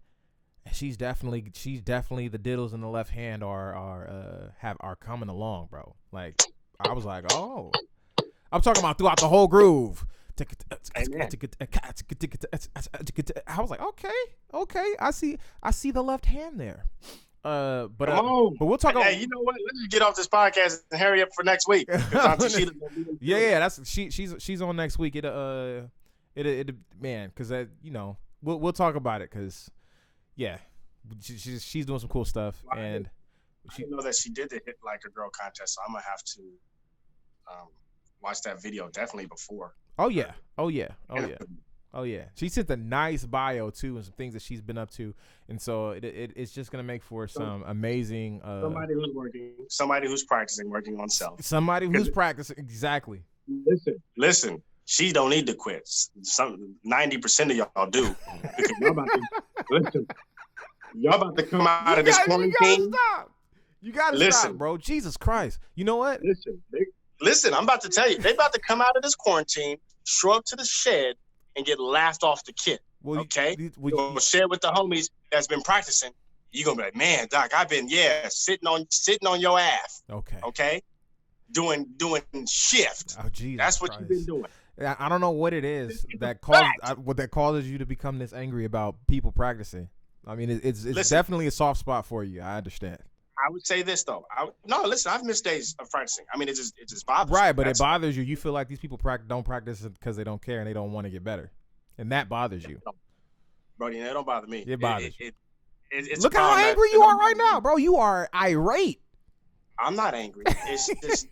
She's definitely the diddles in the left hand are coming along, bro. Like, I was like, oh, I'm talking about throughout the whole groove. I was like, okay, I see the left hand there. But we'll talk. Hey, you know what? Let's just get off this podcast and hurry up for next week. Yeah, she's on next week. Man, because we'll talk about it because. Yeah, she's doing some cool stuff, and I know that she did the Hit Like a Girl contest, so I'm gonna have to watch that video definitely before. Oh yeah. She sent a nice bio too, and some things that she's been up to, and so it's just gonna make for some amazing. Somebody who's working, somebody who's practicing, working on self. Somebody who's practicing exactly. Listen. She don't need to quit. 90% of y'all do. Because y'all about to come out of this quarantine. You gotta stop, bro. Jesus Christ. You know what? Listen, I'm about to tell you. They about to come out of this quarantine, show up to the shed, and get laughed off the kit. Well, okay? You'll share with the homies that's been practicing. You're going to be like, man, Doc, I've been, sitting on your ass. Okay? Doing shift. Oh, Jesus That's what Christ. you've been doing. I don't know what it is that causes you to become this angry about people practicing. I mean, it's definitely a soft spot for you. I understand. I would say this though. I've missed days of practicing. I mean, it just bothers me. Right, but it bothers you. You feel like these people don't practice because they don't care and they don't want to get better, and that bothers you. Brody, that don't bother me. It bothers you. It's Look how angry you are right now, bro. You are irate. I'm not angry. It's just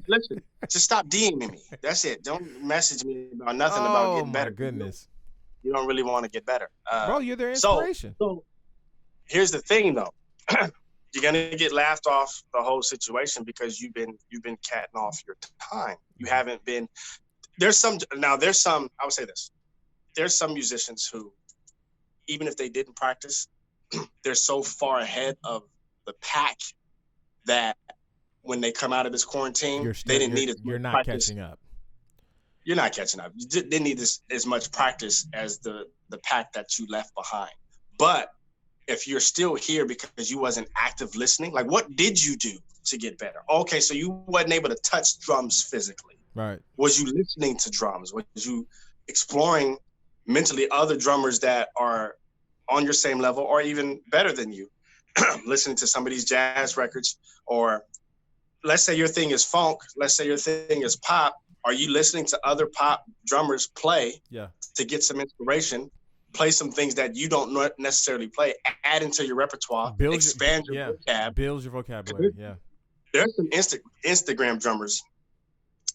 listen. Just stop DMing me. That's it. Don't message me about nothing about getting better. Oh my goodness. You don't really want to get better, bro. You're their inspiration. So here's the thing, though. You're gonna get laughed off the whole situation because you've been catting off your time. You haven't been. There's some. I would say this. There's some musicians who, even if they didn't practice, they're so far ahead of the pack that when they come out of this quarantine, they didn't need as much practice. Catching up. You're not catching up. You didn't need as much practice as the pack that you left behind. But if you're still here because you wasn't active listening, like what did you do to get better? Okay, so you wasn't able to touch drums physically. Right. Was you listening to drums? Was you exploring mentally other drummers that are on your same level or even better than you? Listening to some of these jazz records, or let's say your thing is funk, let's say your thing is pop. Are you listening to other pop drummers play to get some inspiration, play some things that you don't necessarily play, add into your repertoire, expand your vocab. Build your vocabulary, There's some Instagram drummers,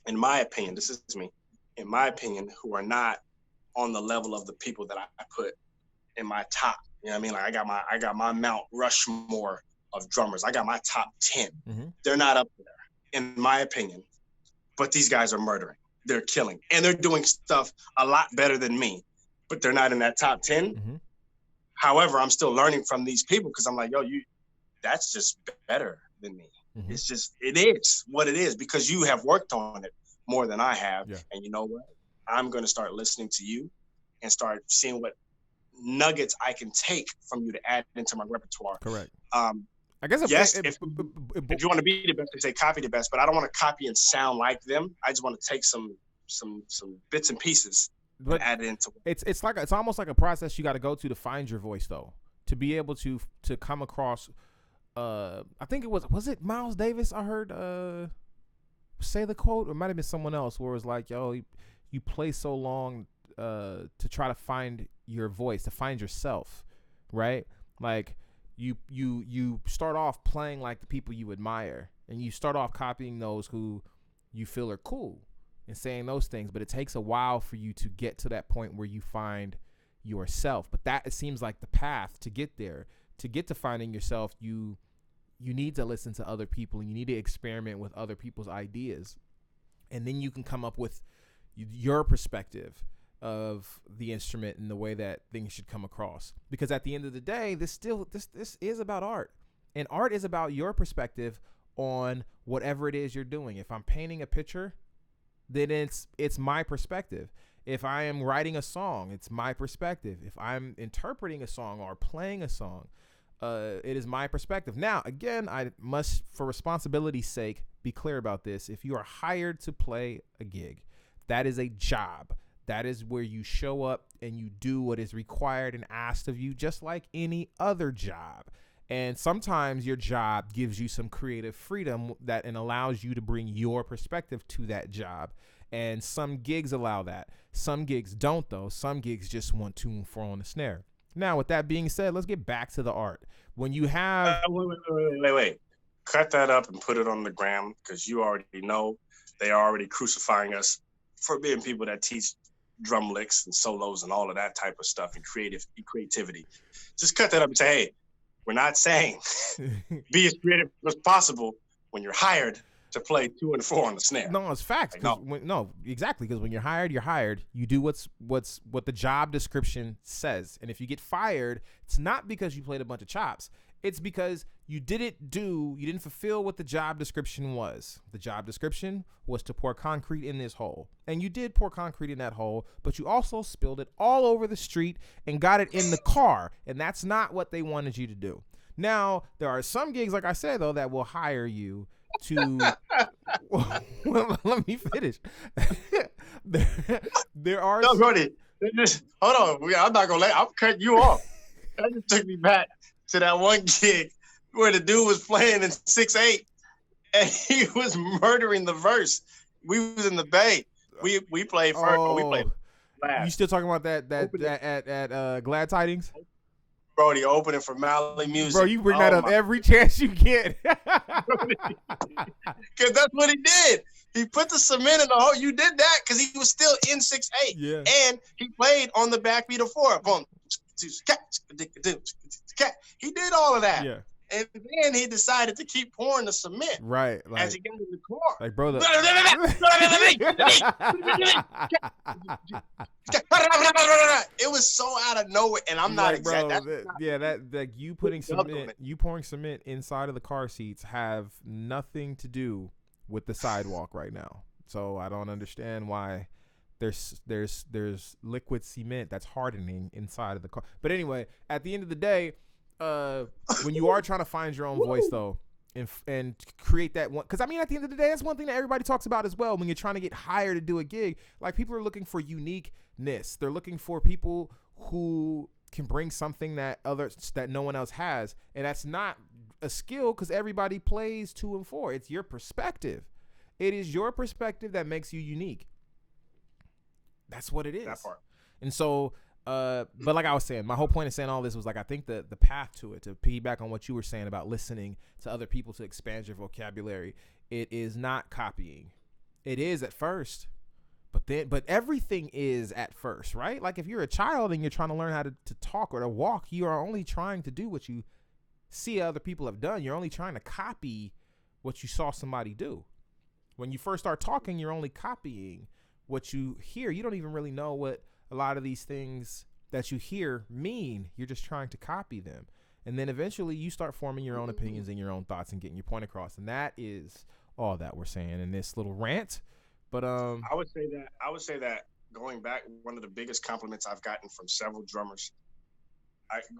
in my opinion, who are not on the level of the people that I put in my top. You know what I mean? Like I got my Mount Rushmore of drummers. I got my top 10. Mm-hmm. They're not up there, in my opinion. But these guys are murdering. They're killing. And they're doing stuff a lot better than me. But they're not in that top 10. Mm-hmm. However, I'm still learning from these people because I'm like, that's just better than me. Mm-hmm. It is what it is because you have worked on it more than I have. Yeah. And you know what? I'm going to start listening to you and start seeing what nuggets I can take from you to add into my repertoire. Correct. I guess if you want to be the best, they say copy the best, but I don't want to copy and sound like them. I just want to take some bits and pieces and add it into it. It's almost like a process you got to go to find your voice though, to be able to come across. I think it was it Miles Davis? I heard say the quote? It might have been someone else where it was like, yo, you play so long to try to find your voice, to find yourself, right? Like you start off playing like the people you admire, and you start off copying those who you feel are cool and saying those things, but it takes a while for you to get to that point where you find yourself. But that, it seems like, the path to get there, to get to finding yourself, you need to listen to other people, and you need to experiment with other people's ideas, and then you can come up with your perspective of the instrument and the way that things should come across. Because at the end of the day, this is about art, and art is about your perspective on whatever it is you're doing. If I'm painting a picture, then it's my perspective. If I am writing a song, it's my perspective. If I'm interpreting a song or playing a song, it is my perspective. Now, again, I must, for responsibility's sake, be clear about this. If you are hired to play a gig, that is a job. That is where you show up and you do what is required and asked of you, just like any other job. And sometimes your job gives you some creative freedom and allows you to bring your perspective to that job. And some gigs allow that. Some gigs don't, though. Some gigs just want 2 and 4 on the snare. Now, with that being said, let's get back to the art. When you have... Wait. Cut that up and put it on the gram, because you already know they are already crucifying us for being people that teach drum licks and solos and all of that type of stuff and creativity. Just cut that up and say, hey, we're not saying be as creative as possible when you're hired to play 2 and 4 on the snare. No, it's facts. No, exactly. Because when you're hired, you're hired. You do what the job description says. And if you get fired, it's not because you played a bunch of chops. It's because you didn't fulfill what the job description was. The job description was to pour concrete in this hole. And you did pour concrete in that hole, but you also spilled it all over the street and got it in the car. And that's not what they wanted you to do. Now, there are some gigs, like I said, though, that will hire you to... Let me finish. there are... No, Brody, hold on. I'm not going to I'm cutting you off. That just took me back to that one gig where the dude was playing in 6/8 and he was murdering the verse. We was in the Bay. We played first. We played last. You still talking about that at Glad Tidings? Brody, opening for Mally Music. Bro, you bring that up every chance you get. Because that's what he did. He put the cement in the hole. You did that because he was still in 6/8. Yeah. And he played on the backbeat of 4. Boom. He did all of that. Yeah. And then he decided to keep pouring the cement. Right. Like, as he got in the car. Like, bro, it was so out of nowhere, and I'm not exact. That you pouring cement inside of the car seats have nothing to do with the sidewalk right now. So I don't understand why there's liquid cement that's hardening inside of the car. But anyway, at the end of the day, when you are trying to find your own voice, though, and create that one, because I mean, at the end of the day, that's one thing that everybody talks about as well. When you're trying to get hired to do a gig, like, people are looking for uniqueness. They're looking for people who can bring something that no one else has, and that's not a skill, because everybody plays 2 and 4. It's your perspective. It is your perspective that makes you unique. That's what it is. That part. And so, but like I was saying, my whole point of saying all this was, like, I think the path to it, to piggyback on what you were saying about listening to other people to expand your vocabulary, it is not copying. It is at first, but everything is at first, right? Like, if you're a child and you're trying to learn how to talk or to walk, you are only trying to do what you see other people have done. You're only trying to copy what you saw somebody do. When you first start talking, you're only copying what you hear. You don't even really know what a lot of these things that you hear mean. You're just trying to copy them. And then eventually you start forming your own opinions and your own thoughts and getting your point across. And that is all that we're saying in this little rant. But I would say that going back, one of the biggest compliments I've gotten from several drummers,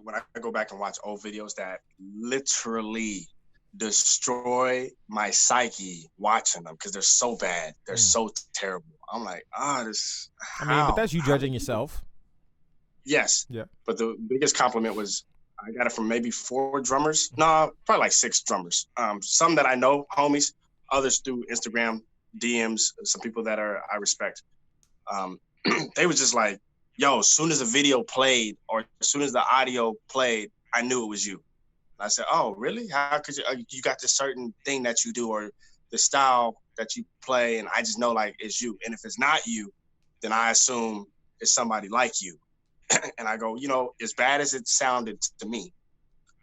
when I go back and watch old videos that literally destroy my psyche watching them, because they're so bad. They're so terrible. I'm like, this. But that's you judging yourself. Yes. Yeah. But the biggest compliment was, I got it from maybe 4 drummers. No, probably like 6 drummers. Some that I know, homies, others through Instagram, DMs, some people that I respect. They was just like, yo, as soon as a video played or as soon as the audio played, I knew it was you. And I said, oh, really? How could you got this certain thing that you do or the style that you play, and I just know like it's you. And if it's not you, then I assume it's somebody like you. And I go, as bad as it sounded to me,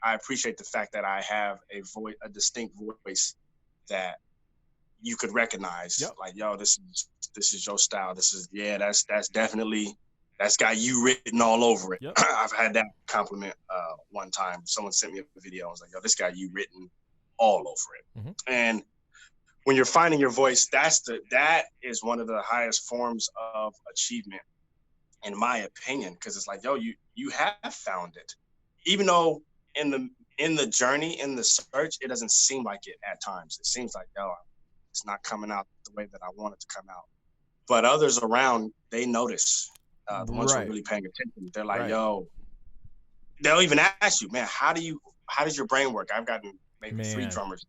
I appreciate the fact that I have a distinct voice that you could recognize. Yep. Like, yo, this is your style. That's definitely, that's got you written all over it. Yep. I've had that compliment one time. Someone sent me a video. I was like, yo, this got you written all over it. Mm-hmm. And when you're finding your voice, that is one of the highest forms of achievement, in my opinion, because it's like, yo, you have found it, even though in the journey, in the search, it doesn't seem like it at times. It seems like, yo, it's not coming out the way that I want it to come out. But others around, they notice. The ones who are really paying attention, they're like, yo, they'll even ask you, man, how does your brain work? I've gotten maybe 3 drummers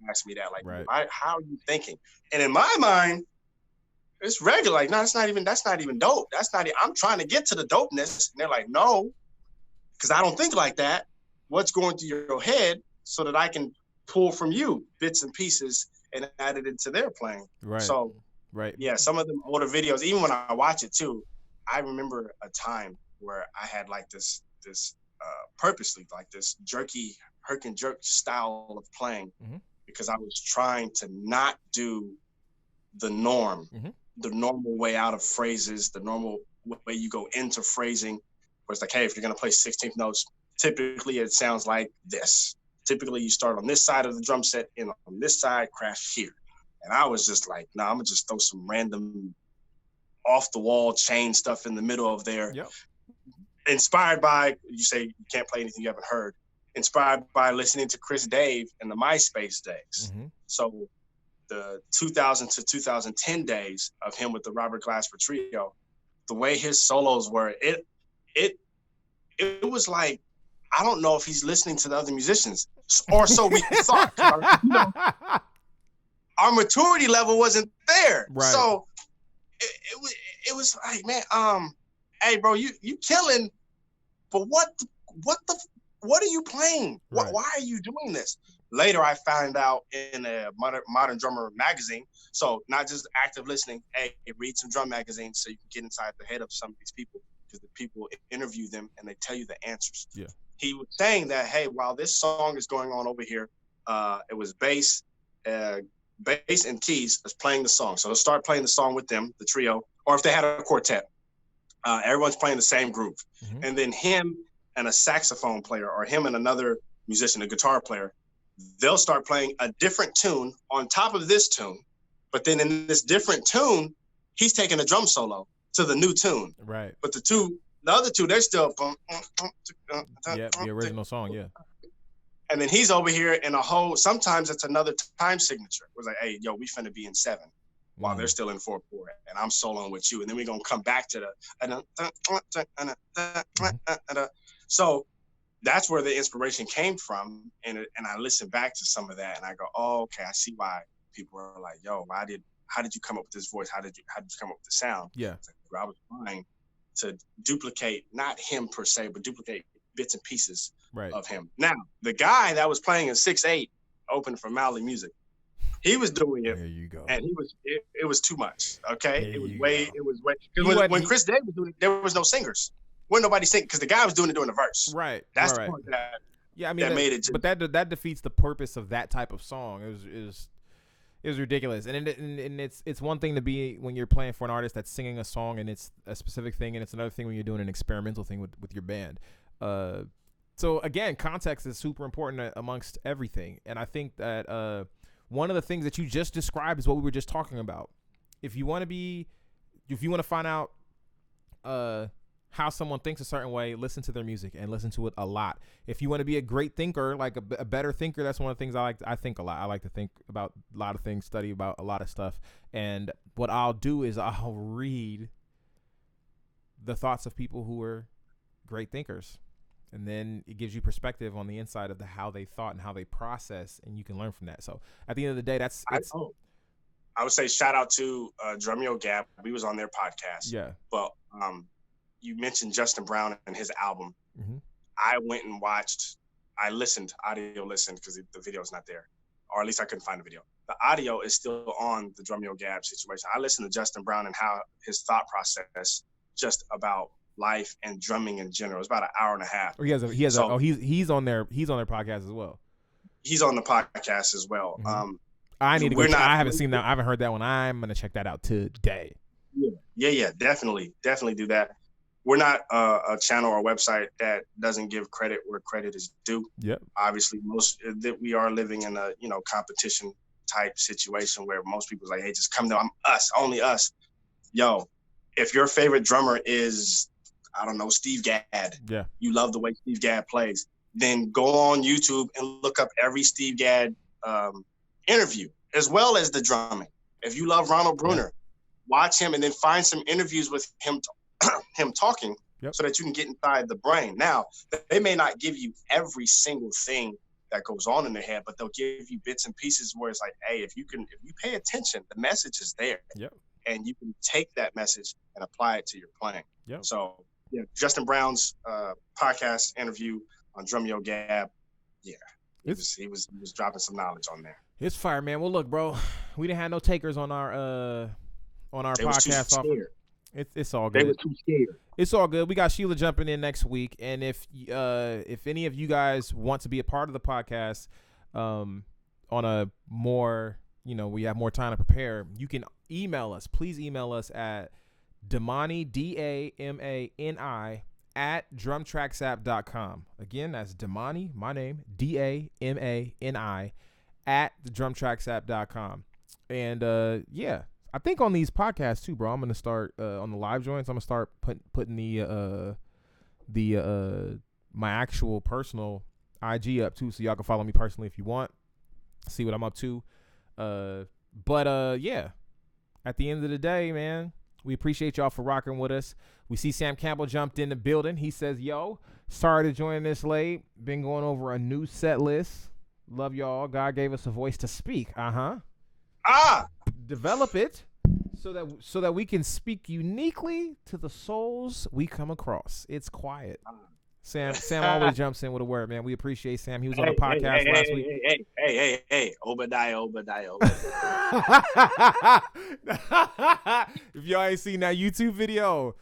ask me that, like, how are you thinking? And in my mind, it's regular. Like, no, that's not even dope. I'm trying to get to the dopeness. And they're like, no, because I don't think like that. What's going through your head so that I can pull from you bits and pieces and add it into their playing. Right. So, yeah, some of them older videos, even when I watch it too, I remember a time where I had like this purposely like this jerky herk and jerk style of playing, because I was trying to not do the norm, the normal way out of phrases, the normal way you go into phrasing, where it's like, hey, if you're going to play 16th notes, typically it sounds like this. Typically you start on this side of the drum set and on this side, crash here. And I was just like, nah, I'm going to just throw some random off the wall chain stuff in the middle of there. Yep. Inspired by, you say you can't play anything you haven't heard, inspired by listening to Chris Dave in the MySpace days. So the 2000 to 2010 days of him with the Robert Glasper Trio, the way his solos were, it was like, I don't know if he's listening to the other musicians, or so we thought. Our maturity level wasn't there. Right. So it was like, man, hey, bro, you killing, but what are you playing? Right. Why are you doing this? Later, I found out in a modern drummer magazine. So not just active listening. Hey, read some drum magazines so you can get inside the head of some of these people, because the people interview them and they tell you the answers. Yeah. He was saying that, hey, while this song is going on over here, it was bass and keys is playing the song. So they'll start playing the song with them, the trio, or if they had a quartet, everyone's playing the same groove. And then him and a saxophone player, or him and another musician, a guitar player, they'll start playing a different tune on top of this tune. But then in this different tune, he's taking a drum solo to the new tune. Right. But the other two, they're still the original song, yeah. And then he's over here in a whole, sometimes it's another time signature. It was like, hey, yo, we finna be in 7 while they're still in 4/4, and I'm soloing with you. And then we're gonna come back to the so that's where the inspiration came from. And I listened back to some of that and I go, oh, okay, I see why people are like, yo, how did you come up with this voice? How did you come up with the sound? Yeah. It's like, I was trying to duplicate, not him per se, but duplicate bits and pieces of him. Now, the guy that was playing in 6/8 open for Mally Music, he was doing it. There you go. And it was too much. Okay. It was way. Because when Chris Dave was doing it, there was no singers. Wasn't nobody singing, because the guy was doing it during the verse. Right. That's the part that. Yeah, I mean, that made it. But that defeats the purpose of that type of song. It was ridiculous, and it's one thing to be when you're playing for an artist that's singing a song and it's a specific thing, and it's another thing when you're doing an experimental thing with your band. So again, context is super important amongst everything, and I think that one of the things that you just described is what we were just talking about. If you want to find out how someone thinks a certain way, listen to their music and listen to it a lot. If you want to be a great thinker, like a better thinker, that's one of the things I think a lot. I like to think about a lot of things, study about a lot of stuff. And what I'll do is I'll read the thoughts of people who are great thinkers. And then it gives you perspective on the inside of how they thought and how they process, and you can learn from that. So at the end of the day, I would say shout out to Drumeo Gap. We was on their podcast. Yeah. But you mentioned Justin Brown and his album. Mm-hmm. I went and watched. I audio listened because the video's not there, or at least I couldn't find the video. The audio is still on the Drumeo Gap situation. I listened to Justin Brown and how his thought process just about life and drumming in general. It's about an hour and a half. Or he's on their podcast as well. He's on the podcast as well. Mm-hmm. I need to go. I haven't seen that. I haven't heard that one. I'm gonna check that out today. Yeah. Definitely do that. We're not a channel or a website that doesn't give credit where credit is due. Yep. Obviously, that we are living in a competition type situation where most people's like, hey, just come to us, only us. Yo, if your favorite drummer is, I don't know, Steve Gadd, you love the way Steve Gadd plays, then go on YouTube and look up every Steve Gadd interview, as well as the drumming. If you love Ronald Bruner, watch him and then find some interviews with him talking, so that you can get inside the brain. Now, they may not give you every single thing that goes on in their head, but they'll give you bits and pieces where it's like, hey, if you pay attention, the message is there. Yep. And you can take that message and apply it to your playing. Yep. So, Justin Brown's podcast interview on Drumeo Gap, he was dropping some knowledge on there. It's fire, man. Well, look, bro, we didn't have no takers on our podcast. It's all good. They were too scared. It's all good. We got Sheila jumping in next week, and if any of you guys want to be a part of the podcast, on a more, we have more time to prepare, you can email us. Please email us at Damani, DAMANI @drumtracksapp.com. Again, that's Damani, my name, DAMANI @drumtracksapp.com. And I think on these podcasts too, bro, I'm gonna start on the live joints. I'm gonna start putting the my actual personal IG up too, so y'all can follow me personally if you want. See what I'm up to. But at the end of the day, man, we appreciate y'all for rocking with us. We see Sam Campbell jumped in the building. He says, "Yo, sorry to join this late. Been going over a new set list. Love y'all. God gave us a voice to speak. Develop it so that we can speak uniquely to the souls we come across. It's quiet." Sam always jumps in with a word, man. We appreciate Sam. He was on the podcast last week. Hey, Obadiah. If y'all ain't seen that YouTube video,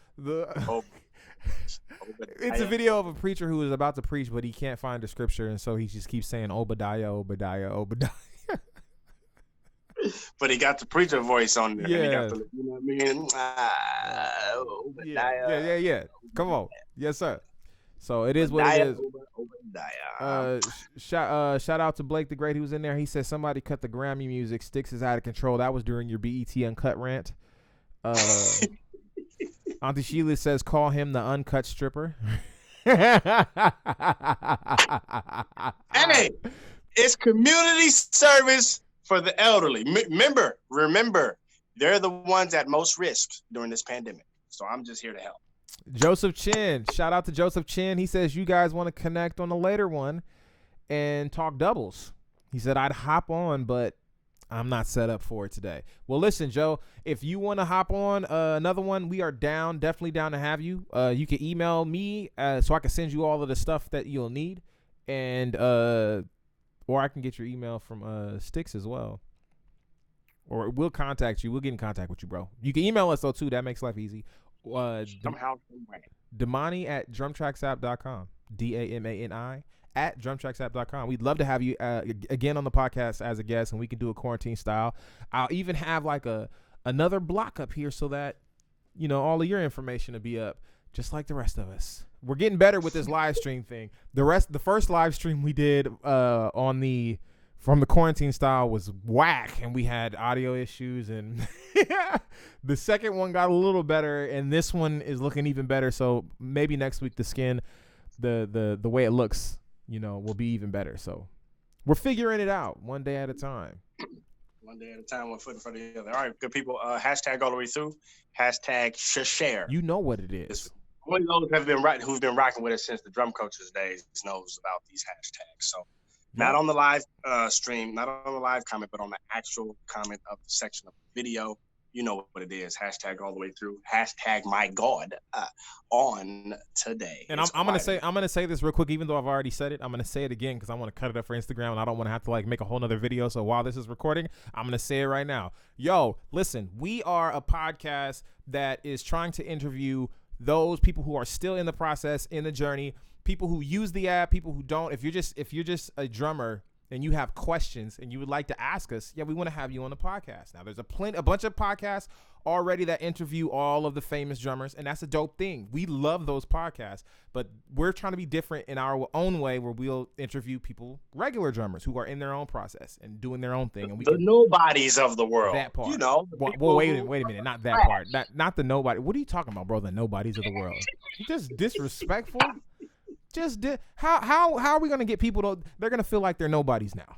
it's a video of a preacher who is about to preach, but he can't find the scripture, and so he just keeps saying Obadiah. But he got the preacher voice on there. Yeah. He got the, you know what I mean? Yeah. Come on. Yes, sir. So it is what it is. Shout out to Blake the Great, who was in there. He said somebody cut the Grammy music. Sticks is out of control. That was during your BET Uncut rant. Auntie Sheila says call him the uncut stripper. Hey, it's community service for the elderly. Remember, they're the ones at most risk during this pandemic. So I'm just here to help. Joseph Chin. Shout out to Joseph Chin. He says you guys want to connect on a later one and talk doubles. He said I'd hop on, but I'm not set up for it today. Well, listen, Joe, if you want to hop on another one, we are definitely down to have you. You can email me so I can send you all of the stuff that you'll need, and or I can get your email from Sticks as well. Or we'll contact you. We'll get in contact with you, bro. You can email us though too. That makes life easy. Somehow. Damani @drumtracksapp.com. DAMANI @drumtracksapp.com. We'd love to have you again on the podcast as a guest, and we can do a quarantine style. I'll even have like another block up here so that all of your information will be up, just like the rest of us. We're getting better with this live stream thing. The first live stream we did from the quarantine style was whack, and we had audio issues, and the second one got a little better, and this one is looking even better. So maybe next week the way it looks, will be even better. So we're figuring it out one day at a time. One day at a time, one foot in front of the other. All right, good people. Hashtag all the way through. Hashtag share. You know what it is. Only those who've been rocking with us since the drum coaches days knows about these hashtags. So Not on the live stream, not on the live comment, but on the actual comment of the section of the video. You know what it is. Hashtag all the way through. Hashtag my God on today. And I'm gonna say this real quick, even though I've already said it. I'm gonna say it again because I want to cut it up for Instagram, and I don't want to have to like make a whole nother video. So while this is recording, I'm gonna say it right now. Yo, listen, we are a podcast that is trying to interview those people who are still in the process, in the journey, people who use the app, people who don't. If you're just a drummer and you have questions and you would like to ask us, yeah, we want to have you on the podcast. Now, there's a bunch of podcasts already that interview all of the famous drummers, and that's a dope thing. We love those podcasts, but we're trying to be different in our own way where we'll interview people, regular drummers who are in their own process and doing their own thing. And we nobodies of the world. That part. You know. Well, wait a minute. Not that part. Not the nobody. What are you talking about, bro? The nobodies of the world. You just disrespectful. How are we gonna get people to? They're gonna feel like they're nobodies now.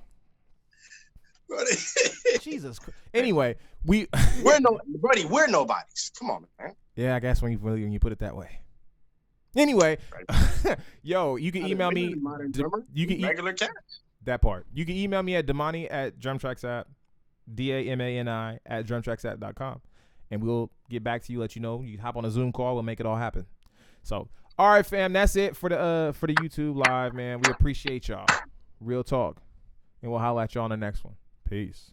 Jesus Christ. Anyway, we're nobodies. Come on, man. Yeah, I guess when you put it that way. Anyway, yo, you can email me. You can regular cash. That part. You can email me at Damani@drumtracksapp, DAMANI@drumtracksapp.com, and we'll get back to you. Let you know. You hop on a Zoom call. We'll make it all happen. So. All right, fam, that's it for the YouTube live, man. We appreciate y'all. Real talk. And we'll holla at y'all on the next one. Peace.